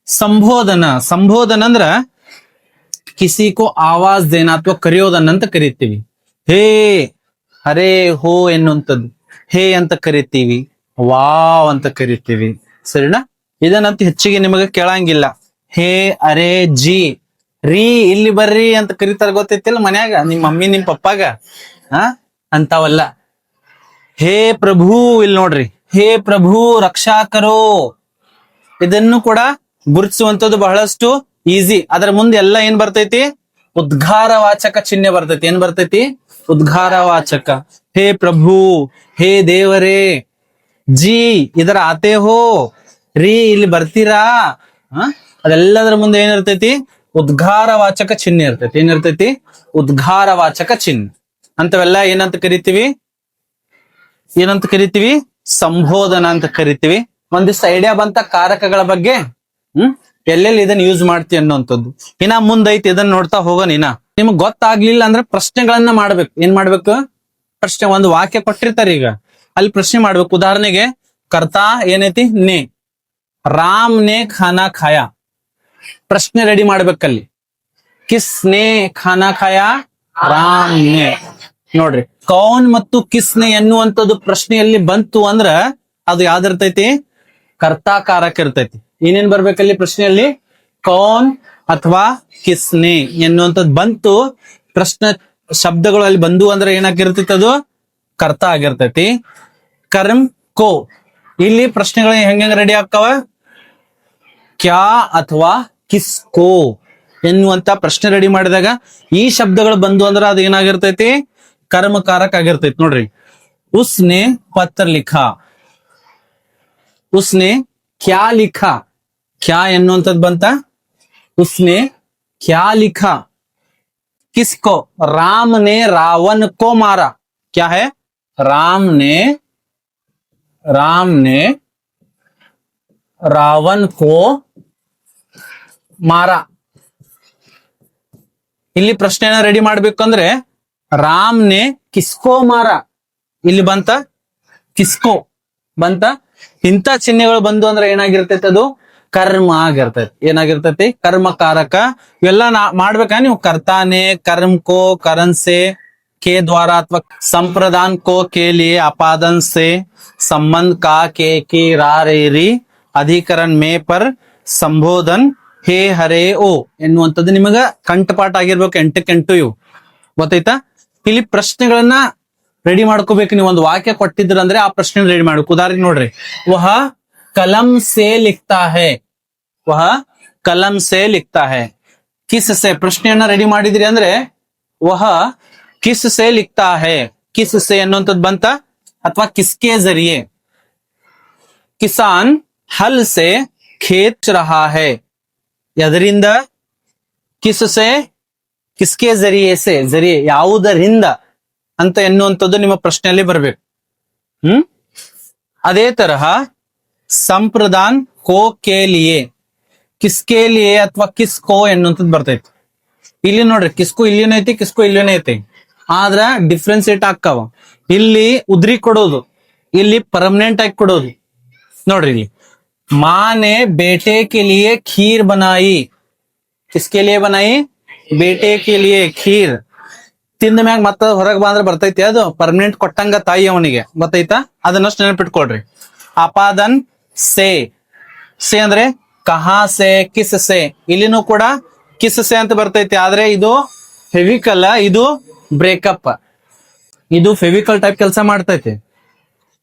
ಸಂಬೋಧನ. ಸಂಬೋಧನ ಅಂದ್ರ ಕಿಸಿ ಕೋ ಆವಾಜ್ ದೇನ ಅಥವಾ ಕರೆಯೋದನ್ನ ಅಂತ ಕರಿತೀವಿ. ಹೇ, ಹರೇ, ಹೋ ಎನ್ನುವಂಥದ್ದು. ಹೇ ಅಂತ ಕರಿತೀವಿ, ವಾವ್ ಅಂತ ಕರಿತೀವಿ. ಸರಿನಾ? ಇದನ್ನಂತ ಹೆಚ್ಚಿಗೆ ನಿಮಗೆ ಕೇಳಂಗಿಲ್ಲ. ಹೇ, ಅರೆ, ಜಿ, ರೀ, ಇಲ್ಲಿ ಬರ್ರಿ ಅಂತ ಕರಿತಾರ, ಗೊತ್ತೈತಿಲ್ಲ ಮನ್ಯಾಗ ನಿಮ್ ಮಮ್ಮಿ ನಿಮ್ ಪಪ್ಪಾಗ. ಅಂತಾವಲ್ಲ. ಹೇ ಪ್ರಭು, ಇಲ್ಲಿ ನೋಡ್ರಿ, ಹೇ ಪ್ರಭು ರಕ್ಷಾ ಕರೋ. ಇದನ್ನು ಕೂಡ ಗುರುತಿಸುವಂತದ್ದು ಬಹಳಷ್ಟು ಈಸಿ. ಅದರ ಮುಂದೆ ಎಲ್ಲ ಏನ್ ಬರ್ತೈತಿ? ಉದ್ಗಾರವಾಚಕ ಚಿಹ್ನೆ ಬರ್ತೈತಿ. ಏನ್ ಬರ್ತೈತಿ? ಉದ್ಗಾರವಾಚಕ. ಹೇ ಪ್ರಭು, ಹೇ ದೇವರೇ. ಜಿ, ಇದರ ಆತೆ ಹೋ. ರೀ, ಇಲ್ಲಿ ಬರ್ತೀರಾ. ಅದೆಲ್ಲದರ ಮುಂದೆ ಏನಿರ್ತೈತಿ? ಉದ್ಗಾರವಾಚಕ ಚಿಹ್ನೆ ಇರ್ತೈತಿ. ಏನಿರ್ತೈತಿ? ಉದ್ಗಾರವಾಚಕ ಚಿಹ್ನೆ. ಅಂತವೆಲ್ಲ ಏನಂತ ಕರಿತೀವಿ? ಏನಂತ ಕರಿತೀವಿ? ಸಂಬೋಧನ ಅಂತ ಕರಿತೀವಿ. ಒಂದಿಷ್ಟು ಐಡಿಯಾ ಬಂತ ಕಾರಕಗಳ ಬಗ್ಗೆ. ಎಲ್ಲೆಲ್ಲಿ ಇದನ್ನ ಯೂಸ್ ಮಾಡ್ತೀವಿ ಅನ್ನೋಂಥದ್ದು. ಇನ್ನ ಮುಂದೈತಿ, ಇದನ್ನ ನೋಡ್ತಾ ಹೋಗೋಣ. ಇನ್ನ ನಿಮ್ಗೆ ಗೊತ್ತಾಗ್ಲಿಲ್ಲ ಅಂದ್ರೆ ಪ್ರಶ್ನೆಗಳನ್ನ ಮಾಡ್ಬೇಕು. ಏನ್ ಮಾಡ್ಬೇಕು? ಪ್ರಶ್ನೆ. ಒಂದು ವಾಕ್ಯ ಕೊಟ್ಟಿರ್ತಾರೆ, ಈಗ ಅಲ್ಲಿ ಪ್ರಶ್ನೆ ಮಾಡ್ಬೇಕು. ಉದಾಹರಣೆಗೆ ಕರ್ತಾ ಏನೈತಿ? ನೇ. ರಾಮ್ ನೇ ಖಾನಾ ಖಾಯಾ. ಪ್ರಶ್ನೆ ರೆಡಿ ಮಾಡ್ಬೇಕಲ್ಲಿ. ಕಿಸ್ ನೇ ಖಾನಾ ಖಾಯಾ? ರಾಮ್ ನೇ. ನೋಡ್ರಿ, ಕೌನ್ ಮತ್ತು ಕಿಸ್ನೆ ಎನ್ನುವಂಥದ್ದು ಪ್ರಶ್ನೆಯಲ್ಲಿ ಬಂತು ಅಂದ್ರ ಅದು ಯಾವ್ದಿರ್ತೈತಿ? ಕರ್ತಾಕಾರಕ ಇರ್ತೈತಿ. ಏನೇನ್ ಬರ್ಬೇಕಲ್ಲಿ ಪ್ರಶ್ನೆಯಲ್ಲಿ? ಕೌನ್ ಅಥವಾ ಕಿಸ್ನೆ ಎನ್ನುವಂಥದ್ದು ಬಂತು. ಪ್ರಶ್ನೆ ಶಬ್ದಗಳು ಅಲ್ಲಿ ಬಂದು ಅಂದ್ರೆ ಏನಾಗಿರ್ತೈತಿ? ಅದು ಕರ್ತ ಆಗಿರ್ತೈತಿ. ಕರ್ಮ್ ಕೋ. ಇಲ್ಲಿ ಪ್ರಶ್ನೆಗಳು ಹೆಂಗ ರೆಡಿ ಆಗ್ತಾವ? ಕ್ಯಾ ಅಥವಾ ಕಿಸ್ಕೋ ಎನ್ನುವಂತ ಪ್ರಶ್ನೆ ರೆಡಿ ಮಾಡಿದಾಗ ಈ ಶಬ್ದಗಳು ಬಂದು ಅಂದ್ರೆ ಅದು ಏನಾಗಿರ್ತೈತಿ? ಕರ್ಮಕಾರಕ ಆಗಿರ್ತೈತಿ. ನೋಡ್ರಿ, ಉಸ್ನೆ ಪತ್ರ ಲಿಖಾ. ಉಸ್ನೆ ಕ್ಯಾ ಲಿಖಾ. ಕ್ಯಾ ಎನ್ನುವಂಥದ್ದು ಬಂತ. ಉಸ್ನೆ ಕ್ಯಾ ಲಿಖಾ. किसको? राम ने रावण को मारा. क्या है? राम ने रावण को मारा. ಇಲ್ಲಿ ಪ್ರಶ್ನೆನ ರೆಡಿ ಮಾಡ್ಬೇಕಂದ್ರೆ ರಾಮ್ ನೆ ಕಿಸ್ಕೋ ಮಾರ. ಇಲ್ಲಿ ಬಂತ ಕಿಸ್ಕೋ ಬಂತ. ಇಂಥ ಚಿಹ್ನೆಗಳು ಬಂದು ಅಂದ್ರೆ ಏನಾಗಿರ್ತೈತಿ? ಅದು ಕರ್ಮ ಆಗಿರ್ತೈತಿ. ಏನಾಗಿರ್ತೈತಿ? ಕರ್ಮಕಾರಕ. ಇವೆಲ್ಲ ಮಾಡ್ಬೇಕಾ ನೀವು? ಕರ್ತಾನೆ, ಕರ್ಮ್ ಕೋ, ಕರನ್ ಸೆ, के द्वारा अथवा संप्रदान को के लिए अपादन से संबंध का के की रा रे री ಅಧಿಕರಣ ಮೇ ಪರ್ ಸಂಬೋಧನ್ ಹೇ ಹರೇ ಓ ಎನ್ನುವಂಥದ್ದು ನಿಮಗ ಕಂಠಪಾಠ ಆಗಿರ್ಬೇಕು. 8 ಇವು ಗೊತ್ತಾಯ್ತಾ? ಇಲ್ಲಿ ಪ್ರಶ್ನೆಗಳನ್ನ ರೆಡಿ ಮಾಡ್ಕೋಬೇಕು. ನೀವು ಒಂದು ವಾಕ್ಯ ಕೊಟ್ಟಿದ್ರ ಅಂದ್ರೆ ಆ ಪ್ರಶ್ನೆ ರೆಡಿ ಮಾಡ್ಬೇಕು. ಉದಾಹರಣೆ ನೋಡ್ರಿ, ವಹ ಕಲಂ ಸೇ ಲಿಖ್ತಾ ಹೈ. ವಹ ಕಲಂ ಸೇ ಲಿಖ್ತಾ ಹೈ. ಕಿಸ್ ಸೇ ಪ್ರಶ್ನೆಯನ್ನ ರೆಡಿ ಮಾಡಿದ್ರಿ ಅಂದ್ರೆ ವಹ ಕಿಸ್ ಸೇ ಲಿಖ್ತಾ ಹೈ. ಕಿಸ್ ಸೇ ಅನ್ನುವಂಥದ್ದು ಬಂತ ಅಥವಾ ಕಿಸ್ಕೆ ಜರಿಯೆ. ಕಿಸಾನ್ ಹಲ್ ಸೇ ಖೇತ್ ರಹಾ ಹೈ. ಎದರಿಂದ? ಕಿಸ್ ಸೇ, ಕಿಸ್ಕೆ ಜರಿಯೆ ಸೇ, ಜರಿಯೆ ಯಾವುದರಿಂದ ಅಂತ ಎನ್ನುವಂಥದ್ದು ನಿಮ್ಮ ಪ್ರಶ್ನೆಯಲ್ಲಿ ಬರ್ಬೇಕು. ಅದೇ ತರಹ ಸಂಪ್ರದಾನ್ ಕೋ ಕೆ ಲಿಯೆ. ಕಿಸ್ಕೆ ಲಿಯೆ ಅಥವಾ ಕಿಸ್ಕೋ ಎನ್ನುವಂಥದ್ದು ಬರ್ತೈತಿ. ಇಲ್ಲಿ ನೋಡ್ರಿ, ಕಿಸ್ಕೋ ಇಲ್ಲಿನ ಐತಿ, ಕಿಸ್ಕೋ ಇಲ್ಲಿನ ಐತಿ. ಆದ್ರ ಡಿಫ್ರೆನ್ಸಿಯೇಟ್ ಆಗ್ತಾವ. ಇಲ್ಲಿ ಉದ್ರಿ ಕೊಡೋದು, ಇಲ್ಲಿ ಪರ್ಮನೆಂಟ್ ಆಗಿ ಕೊಡೋದು. ನೋಡ್ರಿ, ಇಲ್ಲಿ ಮಾನೆ ಬೇಟೆ ಕೆ ಲಿಯೆ ಖೀರ್ ಬನಾಯಿ. ಕಿಸ್ಕೆ ಲಿಯೆ ಬನಾಯಿ? ಬೇಟೆ ಕೆ ಲಿಯೆ ಖೀರ್. ತಿಂದ ಮ್ಯಾಗ ಮತ್ತ ಹೊರಗೆ ಬಂದ್ರೆ ಬರ್ತೈತಿ, ಅದು ಪರ್ಮನೆಂಟ್ ಕೊಟ್ಟಂಗ ತಾಯಿ ಅವನಿಗೆ, ಗೊತ್ತೈತಾ? ಅದನ್ನಷ್ಟು ನೆನಪಿಟ್ಕೊಳ್ರಿ. ಅಪಾದನ್ ಸೇ. ಸೇ ಅಂದ್ರೆ ಕಹಾ ಸೇ, ಕಿಸ್ ಸೇ. ಇಲ್ಲಿನೂ ಕೂಡ ಕಿಸ್ ಸೇ ಅಂತ ಬರ್ತೈತಿ. ಆದ್ರೆ ಇದು ಫೆವಿಕಲ್, ಇದು ಬ್ರೇಕಪ್. ಇದು ಫೆವಿಕಲ್ ಟೈಪ್ ಕೆಲಸ ಮಾಡ್ತೈತಿ.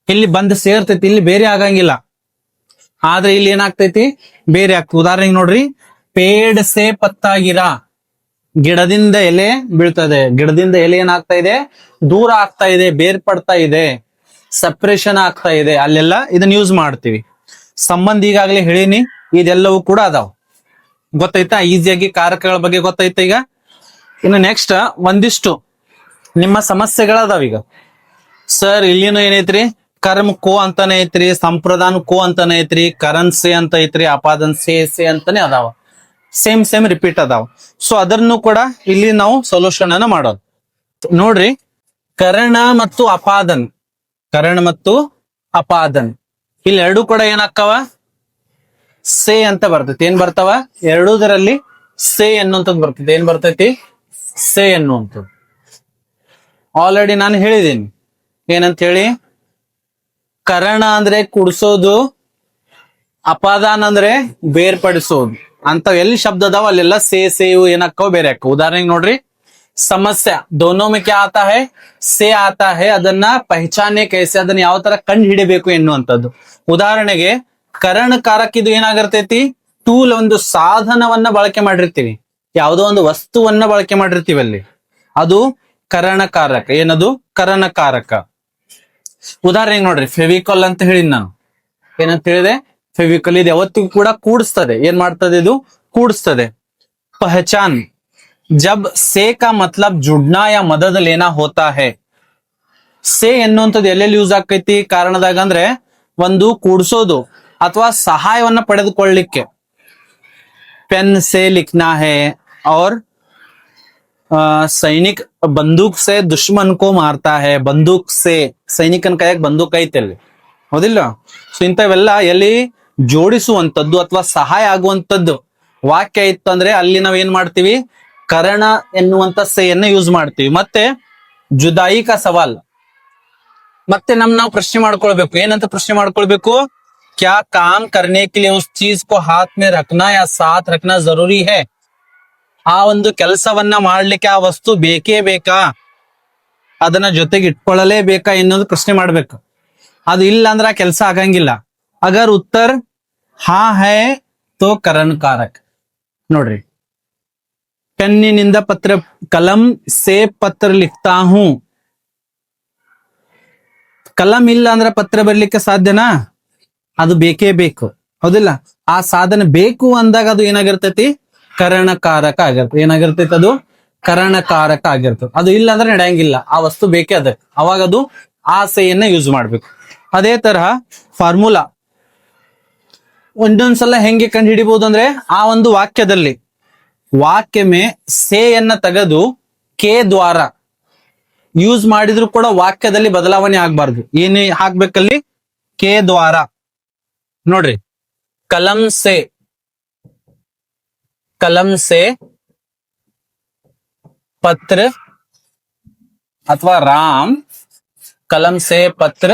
ಇಲ್ಲಿ ಬಂದು ಸೇರ್ತೈತಿ, ಇಲ್ಲಿ ಬೇರೆ ಆಗಂಗಿಲ್ಲ. ಆದ್ರೆ ಇಲ್ಲಿ ಏನಾಗ್ತೈತಿ ಬೇರೆ ಆಗ್ತದೆ. ಉದಾಹರಣೆಗೆ ನೋಡ್ರಿ, ಪೇಡ್ ಸೆ ಪತ್ತಾ ಗಿರ, ಗಿಡದಿಂದ ಎಲೆ ಬೀಳ್ತದೆ, ಗಿಡದಿಂದ ಎಲೆ ಏನಾಗ್ತಾ ಇದೆ, ದೂರ ಆಗ್ತಾ ಇದೆ, ಬೇರ್ಪಡ್ತಾ ಇದೆ, ಸಪ್ರೇಷನ್ ಆಗ್ತಾ ಇದೆ, ಅಲ್ಲೆಲ್ಲ ಇದನ್ನ ಯೂಸ್ ಮಾಡ್ತೀವಿ. ಸಂಬಂಧ ಈಗಾಗಲೇ ಹೇಳಿನಿ, ಇದೆಲ್ಲವೂ ಕೂಡ ಅದಾವ. ಗೊತ್ತಾಯ್ತಾ? ಈಸಿಯಾಗಿ ಕಾರಕಗಳ ಬಗ್ಗೆ ಗೊತ್ತಾಯ್ತಾ. ಈಗ ಇನ್ನು ನೆಕ್ಸ್ಟ್ ಒಂದಿಷ್ಟು ನಿಮ್ಮ ಸಮಸ್ಯೆಗಳದಾವ. ಈಗ ಸರ್ ಇಲ್ಲಿನೂ ಏನೈತ್ರಿ, ಕರ್ಮ ಕೋ ಅಂತಾನೆ ಐತ್ರಿ, ಸಂಪ್ರದಾನ ಕೋ ಅಂತಾನೆ ಐತ್ರಿ, ಕರೆನ್ಸಿ ಅಂತ ಐತ್ರಿ, ಅಪಾದನ್ ಸೇ ಅಂತಾನೆ ಅದಾವ. ಸೇಮ್ ರಿಪೀಟ್ ಅದಾವ. ಸೊ ಅದನ್ನು ಕೂಡ ಇಲ್ಲಿ ನಾವು ಸೊಲ್ಯೂಷನ್ ಅನ್ನ ಮಾಡೋದು. ನೋಡ್ರಿ, ಕರಣ ಮತ್ತು ಅಪಾದನ್, ಕರಣ ಮತ್ತು ಅಪಾದನ್ ಇಲ್ಲಿ ಎರಡು ಕೂಡ ಏನಾಕ್ಕವ, ಸೇ ಅಂತ ಬರ್ತೈತಿ. ಏನ್ ಬರ್ತಾವ? ಎರಡೂದರಲ್ಲಿ ಸೇ ಎನ್ನುವಂಥದ್ದು ಬರ್ತೈತಿ. ಏನ್ ಬರ್ತೈತಿ? ಸೇ ಎನ್ನುವಂಥದ್ದು. ಆಲ್ರೆಡಿ ನಾನು ಹೇಳಿದ್ದೀನಿ ಏನಂತ ಹೇಳಿ. ಕರಣ ಅಂದ್ರೆ ಕುಡ್ಸೋದು, ಅಪಾದಾನ ಅಂದ್ರೆ ಬೇರ್ಪಡಿಸೋದು ಅಂತ ಎಲ್ಲಿ ಶಬ್ದ ಅದಾವ ಅಲ್ಲೆಲ್ಲ ಸೇವು ಏನಕ್ಕವ ಬೇರೆ ಅಕ್ಕ. ಉದಾಹರಣೆಗೆ ನೋಡ್ರಿ, ಸಮಸ್ಯೆ ದೋನೋ ಮೇ ಕ್ಯಾ ಆತಾ ಹೈ, ಸೇ ಆತಾ ಹೈ, ಅದನ್ನ ಪಹಚಾನೆ ಕೈಸೆ, ಅದನ್ನ ಯಾವ ತರ ಕಂಡು ಹಿಡಿಬೇಕು ಎನ್ನುವಂಥದ್ದು. ಉದಾಹರಣೆಗೆ ಕರಣಕಾರಕ ಇದು ಏನಾಗಿರ್ತೈತಿ, ಟೂಲ್, ಒಂದು ಸಾಧನವನ್ನ ಬಳಕೆ ಮಾಡಿರ್ತೀವಿ, ಯಾವುದೋ ಒಂದು ವಸ್ತುವನ್ನ ಬಳಕೆ ಮಾಡಿರ್ತೀವಿ, ಅಲ್ಲಿ ಅದು ಕರಣಕಾರಕ. ಏನದು? ಕರಣಕಾರಕ. ಉದಾಹರಣೆಗೆ ನೋಡ್ರಿ, ಫೆವಿಕಾಲ್ ಅಂತ ಹೇಳಿದ್ ನಾನು. ಏನಂತ ಹೇಳಿದೆ? ಫೆವಿಕಾಲ್. ಇದು ಯಾವತ್ತಿಗೂ ಕೂಡ ಕೂಡಿಸ್ತದೆ. ಏನ್ ಮಾಡ್ತದೆ? ಇದು ಕೂಡಿಸ್ತದೆ. ಪಹಚಾನ್, ಜಬ್ ಸೇ ಕಾ ಮತ್ಲಬ್ ಜುಡ್ನಾ ಯಾ ಮದದ್ ಲೇನಾ ಹೋತಾ ಹೈ. ಸೇ ಎನ್ನುವಂಥದ್ದು ಎಲ್ಲೆಲ್ಲಿ ಯೂಸ್ ಆಕೈತಿ ಕಾರಣದಾಗ ಅಂದ್ರೆ, ಒಂದು ಕೂಡಿಸೋದು ಅಥವಾ ಸಹಾಯವನ್ನ ಪಡೆದುಕೊಳ್ಳಲಿಕ್ಕೆ. ಪೆನ್ ಸೇ ಲಿಖ್ನಾ ಹೈ, ಔರ್ ಸೈನಿಕ್ ಬಂದೂಕ್ ಸೇ ದುಶ್ಮನ್ ಕೋ ಮಾರ್ತಾ ಹೈ. ಬಂದೂಕ್ ಸೇ, ಸೈನಿಕನ ಕೈಯಾಗ ಬಂದೂಕ್ ಐತೆ ಅಲ್ಲಿ, ಹೌದಿಲ್ಲ? ಸೊ ಇಂಥವೆಲ್ಲ ಎಲ್ಲಿ ಜೋಡಿಸುವಂಥದ್ದು ಅಥವಾ ಸಹಾಯ ಆಗುವಂಥದ್ದು ವಾಕ್ಯ ಇತ್ತು ಅಂದ್ರೆ ಅಲ್ಲಿ ನಾವ್ ಏನ್ ಮಾಡ್ತೀವಿ, ಕರಣ ಎನ್ನುವಂತ ಸೆಯನ್ನ ಯೂಸ್ ಮಾಡ್ತೀವಿ. ಮತ್ತೆ ಜುದಾಯಿ ಕಾ ಸವಾಲ್, ಮತ್ತೆ ನಾವು ಪ್ರಶ್ನೆ ಮಾಡ್ಕೊಳ್ಬೇಕು. ಏನಂತ ಪ್ರಶ್ನೆ ಮಾಡ್ಕೊಳ್ಬೇಕು? ಕ್ಯಾ ಕಾಮ್ ಕರ್ನೆ ಕೆ ಲಿಯೆ ಉಸ್ ಚೀಜ್ ಕೋ ಹಾತ್ ಮೇ ರಖನಾ ಯಾ ಸಾಥ್ ರಖನಾ ಜರೂರಿ ಹೈ. ಆ ಒಂದು ಕೆಲಸವನ್ನ ಮಾಡ್ಲಿಕ್ಕೆ ಆ ವಸ್ತು ಬೇಕೇ ಬೇಕಾ, ಅದನ್ನ ಜೊತೆಗೆ ಇಟ್ಕೊಳ್ಳಲೇಬೇಕಾ ಎನ್ನುವುದು ಪ್ರಶ್ನೆ ಮಾಡ್ಬೇಕು. ಅದು ಇಲ್ಲ ಅಂದ್ರೆ ಆ ಕೆಲಸ ಆಗಂಗಿಲ್ಲ. ಅಗರ್ ಉತ್ತರ ಹಾ ಹೈ ತೋ ಕರಣಕಾರಕ್. ನೋಡ್ರಿ, ಪೆನ್ನಿನಿಂದ ಪತ್ರ, ಕಲಂ ಸೇ ಪತ್ರ ಲಿಖ್ತಾ ಹೂ. ಕಲಂ ಇಲ್ಲ ಅಂದ್ರೆ ಪತ್ರ ಬರ್ಲಿಕ್ಕೆ ಸಾಧ್ಯನಾ? ಅದು ಬೇಕೇ ಬೇಕು, ಹೌದಿಲ್ಲ? ಆ ಸಾಧನ ಬೇಕು ಅಂದಾಗ ಅದು ಏನಾಗಿರ್ತೈತಿ, ಕರಣಕಾರಕ ಆಗಿರ್ತದೆ. ಏನಾಗಿರ್ತೈತಿ? ಅದು ಕರಣಕಾರಕ ಆಗಿರ್ತದೆ. ಅದು ಇಲ್ಲ ಅಂದ್ರೆ ನಡೆಯಂಗಿಲ್ಲ, ಆ ವಸ್ತು ಬೇಕೇ ಅದಕ್ಕೆ. ಅವಾಗ ಅದು ಆ ಸೆಯನ್ನ ಯೂಸ್ ಮಾಡ್ಬೇಕು. ಅದೇ ತರಹ ಫಾರ್ಮುಲಾ ಒಂದೊಂದ್ಸಲ ಹೆಂಗೆ ಕಂಡು ಹಿಡಿಬಹುದು ಅಂದ್ರೆ, ಆ ಒಂದು ವಾಕ್ಯದಲ್ಲಿ ವಾಕ್ಯ ಮೇ ಸೆಯನ್ನ ತೆಗೆದು ಕೆ ದ್ವಾರ ಯೂಸ್ ಮಾಡಿದ್ರು ಕೂಡ ವಾಕ್ಯದಲ್ಲಿ ಬದಲಾವಣೆ ಆಗ್ಬಾರ್ದು. ಏನೇ ಹಾಕ್ಬೇಕಲ್ಲಿ? ಕೆ ದ್ವಾರ. ನೋಡ್ರಿ, ಕಲಂ ಸೆ, ಕಲಂ ಸೆ ಪತ್ರ ಅಥವಾ ರಾಮ್ ಕಲಂ ಸೆ ಪತ್ರ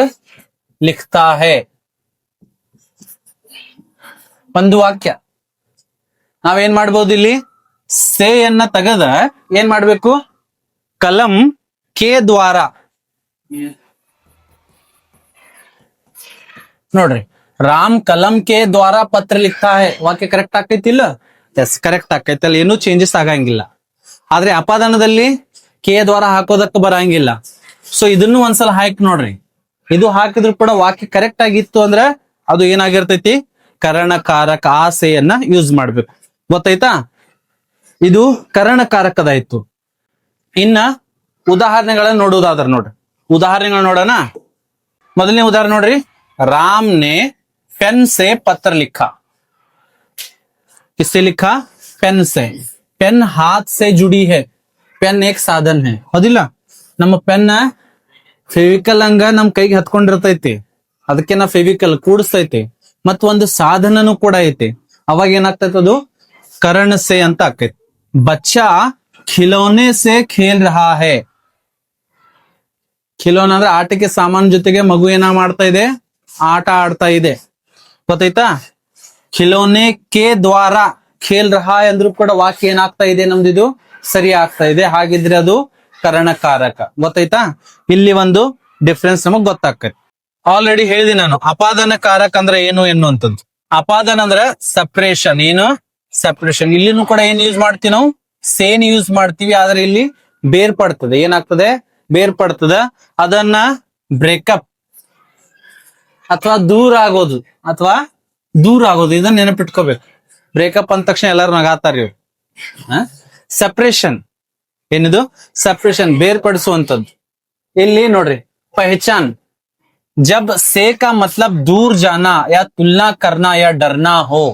ಲಿಖ್ತಾ ಹೈ. ಒಂದು ವಾಕ್ಯ ನಾವೇನ್ ಮಾಡ್ಬೋದು, ಇಲ್ಲಿ ಸೆಯನ್ನ ತೆಗೆದ ಏನ್ ಮಾಡ್ಬೇಕು, ಕಲಂ ಕೆ ದ್ವಾರ. ನೋಡ್ರಿ, ರಾಮ್ ಕಲಂ ಕೆ ದ್ವಾರ ಪತ್ರ ಲಿಖ್ತಾ ಹೈ. ವಾಕ್ಯ ಕರೆಕ್ಟ್ ಆಕೈತಿಲ್ಲ? ಎಸ್, ಕರೆಕ್ಟ್ ಆಕೈತಿ. ಅಲ್ಲಿ ಏನೂ ಚೇಂಜಸ್ ಆಗಂಗಿಲ್ಲ. ಆದ್ರೆ ಅಪಾದಾನದಲ್ಲಿ ಕೆ ದ್ವಾರ ಹಾಕೋದಕ್ಕೆ ಬರಂಗಿಲ್ಲ. ಸೊ ಇದನ್ನು ಒಂದ್ಸಲ ಹಾಕಿ ನೋಡ್ರಿ. ಇದು ಹಾಕಿದ್ರು ಕೂಡ ವಾಕ್ಯ ಕರೆಕ್ಟ್ ಆಗಿತ್ತು ಅಂದ್ರೆ ಅದು ಏನಾಗಿರ್ತೈತಿ, ಕರಣಕಾರಕ. ಆ ಸೆಯನ್ನ ಯೂಸ್ ಮಾಡ್ಬೇಕು. ಗೊತ್ತಾಯ್ತಾ? ಇದು ಕರಣಕಾರಕದಾಯ್ತು. ಇನ್ನ ಉದಾಹರಣೆಗಳನ್ನ ನೋಡುವುದಾದ್ರ ನೋಡ್ರಿ, ಉದಾಹರಣೆಗಳು ನೋಡೋಣ. ಮೊದಲನೇ ಉದಾಹರಣೆ ನೋಡ್ರಿ, ರಾಮ್ ನೆ पेन से पत्र लिखा. किससे लिखा? पेन से. पेन हाथ से जुड़ी है. पेन एक साधन है, ಹೌದಿಲ್ಲ? ನಮ್ಮ ಪೆನ್ ಫೆವಿಕಲ್ ಹಂಗ ನಮ್ ಕೈಗೆ ಹತ್ಕೊಂಡಿರ್ತೈತಿ, ಅದಕ್ಕೆ ನಾ ಫೆವಿಕಲ್ ಕೂಡಿಸ್ತೈತಿ. ಮತ್ ಒಂದು ಸಾಧನನು ಕೂಡ ಐತಿ. ಅವಾಗ ಏನಾಗ್ತೈತಿ, ಅದು ಕರಣ ಸೆ ಅಂತ ಆಕೈತಿ. ಬಚ್ಚಾ ಖಿಲೋನೆ ಸೆ ಖೇಲ್ ರಹಾ ಹೈ. ಖಿಲೋನ ಅಂದ್ರೆ ಆಟಿಕೆ ಸಾಮಾನು ಜೊತೆಗೆ ಮಗು ಏನ ಮಾಡ್ತಾ ಇದೆ, ಆಟ ಆಡ್ತಾ ಇದೆ. ಗೊತ್ತಾಯ್ತಾ? ಖಿಲೋನೆ ಕೆ ದ್ವಾರ ಖೇಲ್ ರಹಾ ಅಂದ್ರೂ ಕೂಡ ವಾಕ್ಯ ಏನಾಗ್ತಾ ಇದೆ, ನಮ್ದಿದು ಸರಿ ಆಗ್ತಾ ಇದೆ. ಹಾಗಿದ್ರೆ ಅದು ಕರಣಕಾರಕ. ಗೊತ್ತಾಯ್ತಾ? ಇಲ್ಲಿ ಒಂದು ಡಿಫ್ರೆನ್ಸ್ ನಮಗ್ ಗೊತ್ತಾಗ್ತೈತಿ. ಆಲ್ರೆಡಿ ಹೇಳಿದೆ ನಾನು, ಅಪಾದನ ಕಾರಕ ಅಂದ್ರೆ ಏನು ಎನ್ನುವಂಥದ್ದು. ಅಪಾದನ ಅಂದ್ರೆ ಸಪ್ರೇಷನ್. ಏನು ಸಪ್ರೇಷನ್. ಇಲ್ಲಿನೂ ಕೂಡ ಏನ್ ಯೂಸ್ ಮಾಡ್ತೀವಿ ನಾವು, ಸೇನ್ ಯೂಸ್ ಮಾಡ್ತೀವಿ. ಆದ್ರೆ ಇಲ್ಲಿ ಬೇರ್ಪಡ್ತದೆ. ಏನಾಗ್ತದೆ, ಬೇರ್ಪಡ್ತದ. ಅದನ್ನ ಬ್ರೇಕಪ್ ಅಥವಾ ದೂರ ಆಗೋದು, ಅಥವಾ ದೂರ ಆಗೋದು, ಇದನ್ನ ನೆನಪಿಟ್ಕೋಬೇಕು. ಬ್ರೇಕಪ್ ಅಂದ ತಕ್ಷಣ ಎಲ್ಲಾರು ನಗಾತಾರ. ಸಪ್ರೇಷನ್ ಏನಿದು, ಸಪ್ರೇಷನ್ ಬೇರ್ಪಡಿಸುವಂತದ್ದು. ಇಲ್ಲಿ ನೋಡ್ರಿ, ಪಹಚಾನ್. जब से का मतलब दूर जाना या तुलना करना या डरना हो.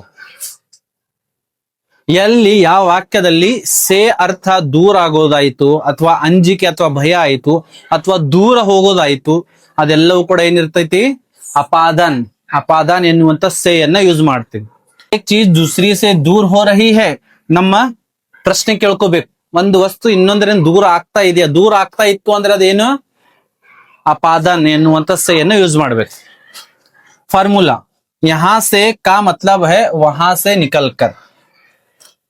ಎಲ್ಲಿ ಯಾವ ವಾಕ್ಯದಲ್ಲಿ ಸೇ ಅರ್ಥ ದೂರ ಆಗೋದಾಯ್ತು, ಅಥವಾ ಅಂಜಿಕೆ ಅಥವಾ ಭಯ ಆಯ್ತು, ಅಥವಾ ದೂರ ಹೋಗೋದಾಯ್ತು, ಅದೆಲ್ಲವೂ ಕೂಡ ಏನಿರ್ತೈತಿ, ಅಪಾದನ್. ಅಪಾದನ್ ಎನ್ನುವಂತ ಸೇ ಅನ್ನ ಯೂಸ್ ಮಾಡ್ತೀವಿ. ಏಕ್ ಚೀಜ್ ದೂಸರಿ ಸೇ ದೂರ ಹೋ ರಹಿ ಹೈ. ನಮ್ಮ ಪ್ರಶ್ನೆ ಕೇಳ್ಕೋಬೇಕು, ಒಂದು ವಸ್ತು ಇನ್ನೊಂದರಿಂದ ದೂರ ಆಗ್ತಾ ಇದೆಯಾ, ದೂರ ಆಗ್ತಾ ಇತ್ತು ಅಂದ್ರೆ ಅದೇನು, ಅಪಾದನ್ ಎನ್ನುವಂತ ಸೇ ಅನ್ನು ಯೂಸ್ ಮಾಡ್ಬೇಕು. ಫಾರ್ಮುಲಾ, ಯಹಾ ಸೇ ಕಾ ಮತ್ಲಬ್ ಹೈ ವಹಾ ಸೇ ನಿಕಲ್ ಕರ್.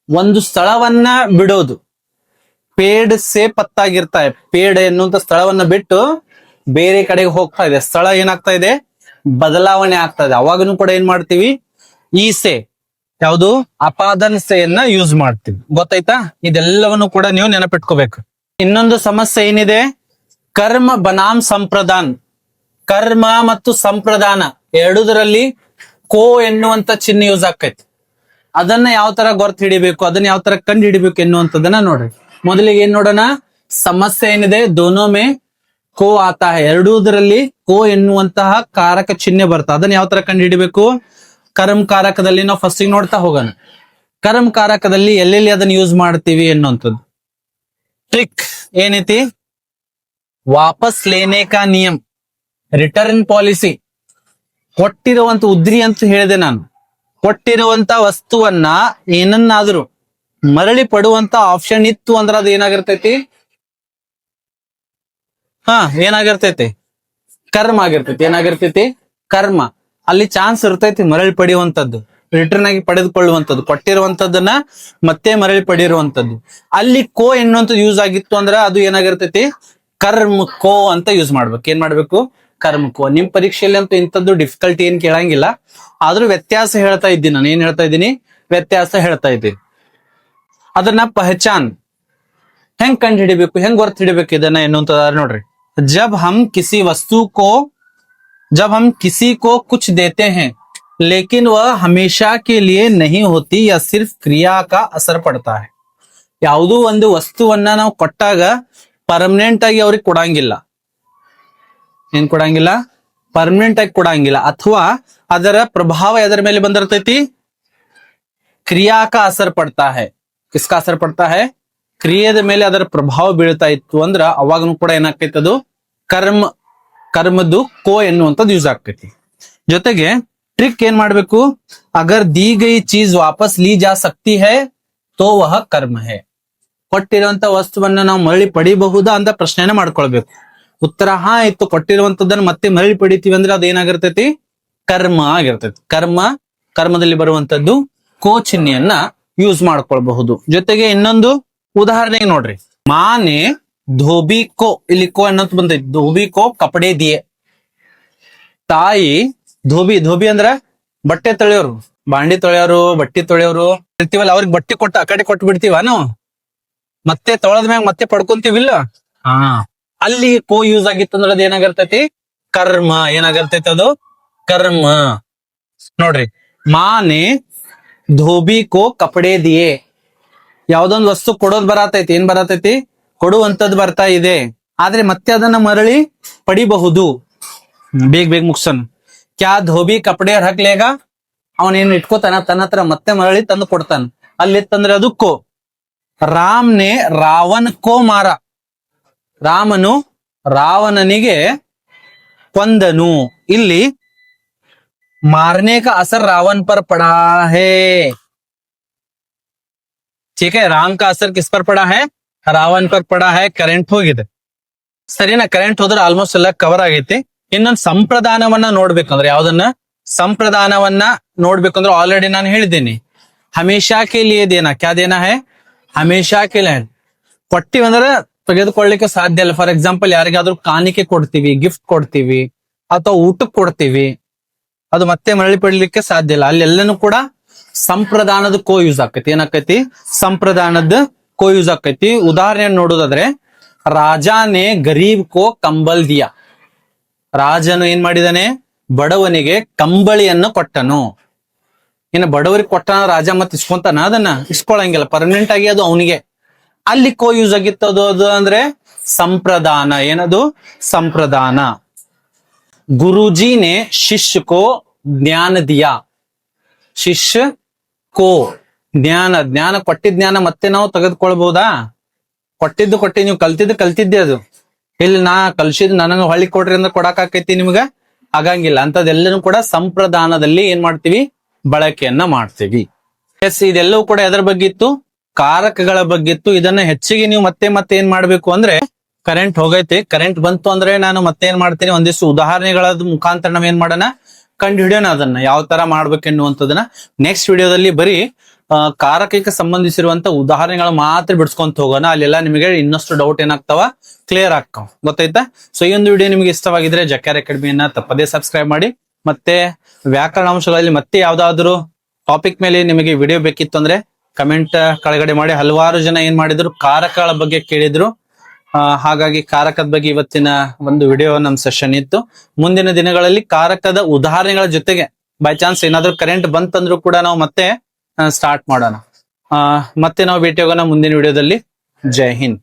ಒಂದು ಸ್ಥಳವನ್ನ ಬಿಡೋದು. ಪೇಡ್ ಸೇ ಪತ್ತಾಗಿರ್ತಾ ಇದೆ. ಪೇಡ್ ಎನ್ನುವಂತ ಸ್ಥಳವನ್ನ ಬಿಟ್ಟು ಬೇರೆ ಕಡೆಗೆ ಹೋಗ್ತಾ ಇದೆ. ಸ್ಥಳ ಏನಾಗ್ತಾ ಇದೆ, ಬದಲಾವಣೆ ಆಗ್ತಾ ಇದೆ. ಅವಾಗನು ಕೂಡ ಏನ್ ಮಾಡ್ತೀವಿ, ಈ ಸೇ, ಯಾವುದು ಅಪಾದನ್ ಸೇಯನ್ನ ಯೂಸ್ ಮಾಡ್ತೀವಿ. ಗೊತ್ತಾಯ್ತಾ? ಇದೆಲ್ಲವನ್ನು ಕೂಡ ನೀವು ನೆನಪಿಟ್ಕೋಬೇಕು. ಇನ್ನೊಂದು ಸಮಸ್ಯೆ ಏನಿದೆ, ಕರ್ಮ ಬನಾಮ್ ಸಂಪ್ರದಾನ್. ಕರ್ಮ ಮತ್ತು ಸಂಪ್ರದಾನ ಎರಡುದರಲ್ಲಿ ಕೋ ಎನ್ನುವಂತ ಚಿಹ್ನೆ ಯೂಸ್ ಆಕೈತಿ. ಅದನ್ನ ಯಾವ ತರ ಗೊರ್ತು ಹಿಡಿಬೇಕು, ಅದನ್ನ ಯಾವ ತರ ಕಂಡು ಹಿಡಿಬೇಕು ಎನ್ನುವಂಥದ್ದನ್ನ ನೋಡ್ರಿ. ಮೊದಲಿಗೆ ಏನ್ ನೋಡೋಣ, ಸಮಸ್ಯೆ ಏನಿದೆ, ದೋನೋ ಮೇ ಕೋ ಆತಾ ಹೈ. ಎರಡೂದರಲ್ಲಿ ಕೋ ಎನ್ನುವಂತಹ ಕಾರಕ ಚಿಹ್ನೆ ಬರ್ತಾ, ಅದನ್ನ ಯಾವ ತರ ಕಂಡು ಹಿಡಿಬೇಕು. ಕರ್ಮ ಕಾರಕದಲ್ಲಿ ನಾವು ಫಸ್ಟ್ ನೋಡ್ತಾ ಹೋಗೋಣ. ಕರ್ಮ ಕಾರಕದಲ್ಲಿ ಎಲ್ಲೆಲ್ಲಿ ಅದನ್ನ ಯೂಸ್ ಮಾಡ್ತೀವಿ ಎನ್ನುವಂಥದ್ದು ಟ್ರಿಕ್ ಏನೈತಿ, ವಾಪಸ್ ಲೇನೆ ಕಾ ನಿಯಮ್, ರಿಟರ್ನ್ ಪಾಲಿಸಿ. ಕೊಟ್ಟಿರುವಂತ ಉದ್ರಿ ಅಂತ ಹೇಳಿದೆ ನಾನು. ಕೊಟ್ಟಿರುವಂತ ವಸ್ತುವನ್ನ ಏನನ್ನಾದ್ರೂ ಮರಳಿ ಪಡುವಂತ ಆಪ್ಷನ್ ಇತ್ತು ಅಂದ್ರೆ ಅದು ಏನಾಗಿರ್ತೈತಿ, ಏನಾಗಿರ್ತೈತಿ, ಕರ್ಮ ಆಗಿರ್ತೈತಿ. ಏನಾಗಿರ್ತೈತಿ, ಕರ್ಮ. ಅಲ್ಲಿ ಚಾನ್ಸ್ ಇರ್ತೈತಿ ಮರಳಿ ಪಡೆಯುವಂತದ್ದು, ರಿಟರ್ನ್ ಆಗಿ ಪಡೆದುಕೊಳ್ಳುವಂಥದ್ದು, ಕೊಟ್ಟಿರುವಂತದ್ದನ್ನ ಮತ್ತೆ ಮರಳಿ ಪಡೆಯುವಂಥದ್ದು. ಅಲ್ಲಿ ಕೋ ಎನ್ನುವಂಥದ್ದು ಯೂಸ್ ಆಗಿತ್ತು ಅಂದ್ರೆ ಅದು ಏನಾಗಿರ್ತೈತಿ, ಕರ್ಮ ಕೋ ಅಂತ ಯೂಸ್ ಮಾಡ್ಬೇಕು. ಏನ್ ಮಾಡ್ಬೇಕು, ಕರ್ಮ ಕೋ. ನಿಮ್ ಪರೀಕ್ಷೆಯಲ್ಲಿ ಅಂತೂ ಇಂಥದ್ದು ಡಿಫಿಕಲ್ಟಿ ಏನ್ ಕೇಳಂಗಿಲ್ಲ. ಆದ್ರೂ ವ್ಯತ್ಯಾಸ ಹೇಳ್ತಾ ಇದ್ದೀನಿ ನಾನು. ಏನ್ ಹೇಳ್ತಾ ಇದ್ದೀನಿ, ವ್ಯತ್ಯಾಸ ಹೇಳ್ತಾ ಇದ್ದೀನಿ. ಅದನ್ನ ಪಹಚಾನ್ ಹೆಂಗ್ ಕಂಡು ಹಿಡಿಬೇಕು, ಹೆಂಗ್ ಗೊರ್ತು ಹಿಡಿಬೇಕು ಇದನ್ನ ಎನ್ನುವಂತ ನೋಡ್ರಿ. ಜಬ್ ಹಮ್ ಕಿಸಿ ವಸ್ತು ಕೋ, जब हम किसी को कुछ देते हैं लेकिन वह हमेशा के लिए नहीं होती या सिर्फ क्रिया का असर पड़ता है. ಯಾವುದೋ ಒಂದು ವಸ್ತುವನ್ನ ನಾವು ಕೊಟ್ಟಾಗ ಪರ್ಮನೆಂಟ್ ಆಗಿ ಅವ್ರಿಗೆ ಕೊಡಂಗಿಲ್ಲ. ಏನ್ ಕೊಡಂಗಿಲ್ಲ, ಪರ್ಮನೆಂಟ್ ಆಗಿ ಕೊಡಂಗಿಲ್ಲ. ಅಥವಾ ಅದರ ಪ್ರಭಾವ ಎದರ ಮೇಲೆ ಬಂದಿರ್ತೈತಿ, ಕ್ರಿಯಾ ಕಾ ಅಸರ್ ಪಡ್ತಾ ಹೈ. ಕಿಸ್ಕಾ ಅಸರ್ ಪಡ್ತಾ ಹೈ, ಕ್ರಿಯೆದ ಮೇಲೆ ಅದರ ಪ್ರಭಾವ ಬೀಳ್ತಾ ಇತ್ತು ಅಂದ್ರ ಅವಾಗನು ಕೂಡ ಏನಾಗ್ತೈತಿ, ಅದು ಕರ್ಮದ್ದು ಕೋ ಎನ್ನುವಂಥದ್ದು ಯೂಸ್ ಆಗ್ತೈತಿ. ಜೊತೆಗೆ ಟ್ರಿಕ್ ಏನ್ ಮಾಡ್ಬೇಕು, ಅಗರ್ ದಿ ಗೈ ಚೀಸ್ ವಾಪಸ್ ಲೀ ಜಾ ಸಕ್ತಿ ಹೈ ತೋ ವಹ ಕರ್ಮ ಹೈ. ಕೊಟ್ಟಿರುವಂತ ವಸ್ತುವನ್ನ ನಾವು ಮರಳಿ ಪಡಿಬಹುದಾ ಅಂತ ಪ್ರಶ್ನೆನ ಮಾಡ್ಕೊಳ್ಬೇಕು. ಉತ್ತರ ಹಾ ಇತ್ತು, ಕೊಟ್ಟಿರುವಂತದ್ದನ್ನ ಮತ್ತೆ ಮರಳಿ ಪಡಿತೀವಿ ಅಂದ್ರೆ ಅದೇನಾಗಿರ್ತೈತಿ, ಕರ್ಮ ಆಗಿರ್ತೈತಿ. ಕರ್ಮದಲ್ಲಿ ಬರುವಂತದ್ದು ಕೋ ಚಿಹ್ನೆಯನ್ನ ಯೂಸ್ ಮಾಡ್ಕೊಳ್ಬಹುದು. ಜೊತೆಗೆ ಇನ್ನೊಂದು ಉದಾಹರಣೆಗೆ ನೋಡ್ರಿ, ಮಾನೆ ಧೋಬಿ ಕೋ, ಇಲ್ಲಿ ಕೋ ಅನ್ನೋದು ಬಂದೈತಿ, ಧೋಬಿ ಕೋ ಕಪಡೆ ದಿಯೆ. ತಾಯಿ ಧೋಬಿ ಅಂದ್ರ ಬಟ್ಟೆ ತೊಳೆಯೋರು, ಬಾಂಡಿ ತೊಳೆಯೋರು, ಬಟ್ಟೆ ತೊಳೆಯೋರು ಇರ್ತೀವಲ್ಲ, ಅವ್ರಿಗೆ ಬಟ್ಟೆ ಕೊಟ್ಟು ಆ ಕಡೆ ಕೊಟ್ಟು ಬಿಡ್ತೀವ ನಾವು, ಮತ್ತೆ ತೊಳೆದ ಮ್ಯಾಗ ಮತ್ತೆ ಪಡ್ಕೊಂತೀವಿಲ್ಲ. ಅಲ್ಲಿ ಕೋ ಯೂಸ್ ಆಗಿತ್ತು ಅಂದ್ರೆ ಅದು ಏನಾಗಿರ್ತೈತಿ, ಕರ್ಮ. ಏನಾಗಿರ್ತೈತಿ, ಅದು ಕರ್ಮ. ನೋಡ್ರಿ, ಮಾನೆ ಧೋಬಿ ಕೋ ಕಪಡೆ ದಿಯೆ. ಯಾವ್ದೊಂದು ವಸ್ತು ಕೊಡೋದ್ ಬರತೈತಿ, ಏನ್ ಬರತೈತಿ, ಕೊಡುವಂತದ್ದು ಬರ್ತಾ ಇದೆ. ಆದ್ರೆ ಮತ್ತೆ ಅದನ್ನ ಮರಳಿ ಪಡಿಬಹುದು. ಬೇಗ ಮುಗ್ಸನ್. ಕ್ಯಾ ಧೋಬಿ ಕಪಡೆ ರಖ್ ಲೇಗಾ, ಅವನೇನ್ ಇಟ್ಕೋತಾನ, ತನ್ನ ಹತ್ರ ಮತ್ತೆ ಮರಳಿ ತಂದು ಕೊಡ್ತಾನ. ಅಲ್ಲಿತ್ತಂದ್ರೆ ಅದು ಕೋ. ರಾಮ್ನೆ ರಾವಣ್ ಕೋ ಮಾರ. ರಾಮನು ರಾವಣನಿಗೆ ಕೊಂದನು. ಇಲ್ಲಿ ಮಾರನೆ ಕಾ ಅಸರ್ ರಾವಣ್ ಪರ್ ಪಡಾ ಹೇ. ठीक है, राम का असर किस पर पड़ा है, ರಾವಣ್ ಪರ್ ಪಡಾ ಹೈ. ಕರೆಂಟ್ ಹೋಗಿದೆ, ಸರಿನಾ? ಕರೆಂಟ್ ಹೋದ್ರೆ ಆಲ್ಮೋಸ್ಟ್ ಎಲ್ಲ ಕವರ್ ಆಗೈತಿ. ಇನ್ನೊಂದು ಸಂಪ್ರದಾನವನ್ನ ನೋಡ್ಬೇಕಂದ್ರೆ, ಯಾವ್ದನ್ನ ಸಂಪ್ರದಾನವನ್ನ ನೋಡ್ಬೇಕಂದ್ರೆ ಆಲ್ರೆಡಿ ನಾನು ಹೇಳಿದ್ದೀನಿ, ಹಮೇಶಾ ಕೆ ಲಿಯೇ ದೇನಾ. ಕ್ಯಾ ದೇನಾ ಹೈ, ಹಮೇಶಾ ಕೆ ಲಿಯೇ. ಕೊಟ್ಟಿವಂದ್ರೆ ತೆಗೆದುಕೊಳ್ಳಿಕ್ಕೆ ಸಾಧ್ಯ ಇಲ್ಲ. ಫಾರ್ ಎಕ್ಸಾಂಪಲ್, ಯಾರಿಗಾದ್ರೂ ಕಾಣಿಕೆ ಕೊಡ್ತೀವಿ, ಗಿಫ್ಟ್ ಕೊಡ್ತೀವಿ, ಅಥವಾ ಊಟಕ್ಕೆ ಕೊಡ್ತೀವಿ, ಅದು ಮತ್ತೆ ಮರಳಿ ಪಡಿಲಿಕ್ಕೆ ಸಾಧ್ಯ ಇಲ್ಲ. ಅಲ್ಲೆಲ್ಲನೂ ಕೂಡ ಸಂಪ್ರದಾನದ ಕೋ ಯೂಸ್ ಆಕೈತಿ. ಏನಾಕೈತಿ? ಸಂಪ್ರದಾನದ ಕೋ ಯೂಸ್ ಆಕೈತಿ. ಉದಾಹರಣೆ ನೋಡೋದಾದ್ರೆ ರಾಜಾನೆ ಗರೀಬ್ ಕೋ ಕಂಬಲ್ ದಿಯಾ. ರಾಜನು ಏನ್ ಮಾಡಿದಾನೆ? ಬಡವನಿಗೆ ಕಂಬಳಿಯನ್ನು ಕೊಟ್ಟನು. ಇನ್ನು ಬಡವರಿಗೆ ಕೊಟ್ಟನ ರಾಜ ಮತ್ತೆ ಇಸ್ಕೊಂತಾನ? ಅದನ್ನ ಇಸ್ಕೊಳಂಗಿಲ್ಲ, ಪರ್ಮನೆಂಟ್ ಆಗಿ ಅದು ಅವನಿಗೆ. ಅಲ್ಲಿ ಕೋ ಯೂಸ್ ಆಗಿತ್ತು ಅದು ಅಂದ್ರೆ ಸಂಪ್ರದಾನ. ಏನದು? ಸಂಪ್ರದಾನ. ಗುರುಜಿನೆ ಶಿಷ್ಯ ಕೋ ಜ್ಞಾನ ದಿಯಾ. ಶಿಷ್ಯ ಕೋ ಜ್ಞಾನ. ಜ್ಞಾನ ಕೊಟ್ಟಿದ್ದ ಜ್ಞಾನ ಮತ್ತೆ ನಾವು ತೆಗೆದುಕೊಳ್ಬಹುದಾ? ಕೊಟ್ಟಿದ್ದು ನೀವು ಕಲ್ತಿದ್ದೆ ಅದು. ಇಲ್ಲಿ ನಾ ಕಲ್ಸಿದ್ ನನಗೆ ಹೊಳ್ಳಿ ಕೊಡ್ರಿ ಅಂದ್ರೆ ಕೊಡಕ್ ಆಕೈತಿ ನಿಮ್ಗ? ಆಗಂಗಿಲ್ಲ. ಅಂತದೆಲ್ಲನೂ ಕೂಡ ಸಂಪ್ರದಾನದಲ್ಲಿ ಏನ್ ಮಾಡ್ತೀವಿ? ಬಳಕೆಯನ್ನ ಮಾಡ್ತೀವಿ. ಎಸ್, ಇದೆಲ್ಲವೂ ಕೂಡ ಎದರ ಬಗ್ಗೆ ಇತ್ತು? ಕಾರಕಗಳ ಬಗ್ಗೆ ಇತ್ತು. ಇದನ್ನ ಹೆಚ್ಚಿಗೆ ನೀವು ಮತ್ತೆ ಏನ್ ಮಾಡ್ಬೇಕು ಅಂದ್ರೆ, ಕರೆಂಟ್ ಹೋಗೈತಿ, ಕರೆಂಟ್ ಬಂತು ಅಂದ್ರೆ ನಾನು ಮತ್ತೆ ಏನ್ ಮಾಡ್ತೀನಿ, ಒಂದಿಷ್ಟು ಉದಾಹರಣೆಗಳ ಮುಖಾಂತರ ನಾವ್ ಏನ್ ಮಾಡೋಣ, ಕಂಡು ಹಿಡಿಯೋಣ ಅದನ್ನ ಯಾವ ತರ ಮಾಡ್ಬೇಕೆನ್ನುವಂಥದನ್ನ. ನೆಕ್ಸ್ಟ್ ವಿಡಿಯೋದಲ್ಲಿ ಬರೀ ಕಾರಕಕ್ಕೆ ಸಂಬಂಧಿಸಿರುವಂತ ಉದಾಹರಣೆಗಳು ಮಾತ್ರ ಬಿಡ್ಸ್ಕೊಂತ ಹೋಗೋಣ. ಅಲ್ಲೆಲ್ಲ ನಿಮಗೆ ಇನ್ನಷ್ಟು ಡೌಟ್ ಏನಾಗ್ತಾವ? ಕ್ಲಿಯರ್ ಆಗ್ತಾವ. ಗೊತ್ತಾಯ್ತಾ? ಸೊ ಈ ಒಂದು ವಿಡಿಯೋ ನಿಮಗೆ ಇಷ್ಟವಾಗಿದ್ರೆ ಜಕ್ಯಾರ್ ಅಕಾಡೆಮಿಯನ್ನ ತಪ್ಪದೇ ಸಬ್ಸ್ಕ್ರೈಬ್ ಮಾಡಿ. ಮತ್ತೆ ವ್ಯಾಕರಣಾಂಶಗಳಲ್ಲಿ ಮತ್ತೆ ಯಾವ್ದಾದ್ರು ಟಾಪಿಕ್ ಮೇಲೆ ನಿಮಗೆ ವಿಡಿಯೋ ಬೇಕಿತ್ತು ಅಂದ್ರೆ ಕಮೆಂಟ್ ಕೆಳಗಡೆ ಮಾಡಿ. ಹಲವಾರು ಜನ ಏನ್ ಮಾಡಿದ್ರು, ಕಾರಕಗಳ ಬಗ್ಗೆ ಕೇಳಿದ್ರು. ಹಾಗಾಗಿ ಕಾರಕದ ಬಗ್ಗೆ ಇವತ್ತಿನ ಒಂದು ವಿಡಿಯೋ ನಮ್ ಸೆಷನ್ ಇತ್ತು. ಮುಂದಿನ ದಿನಗಳಲ್ಲಿ ಕಾರಕದ ಉದಾಹರಣೆಗಳ ಜೊತೆಗೆ ಬೈ ಚಾನ್ಸ್ ಏನಾದ್ರೂ ಕರೆಂಟ್ ಬಂತಂದ್ರೂ ಕೂಡ ನಾವು ಮತ್ತೆ ಸ್ಟಾರ್ಟ್ ಮಾಡೋಣ. ಮತ್ತೆ ನಾವು ಭೇಟಿ ಹೋಗೋಣ ಮುಂದಿನ ವಿಡಿಯೋದಲ್ಲಿ. ಜೈ ಹಿಂದ್.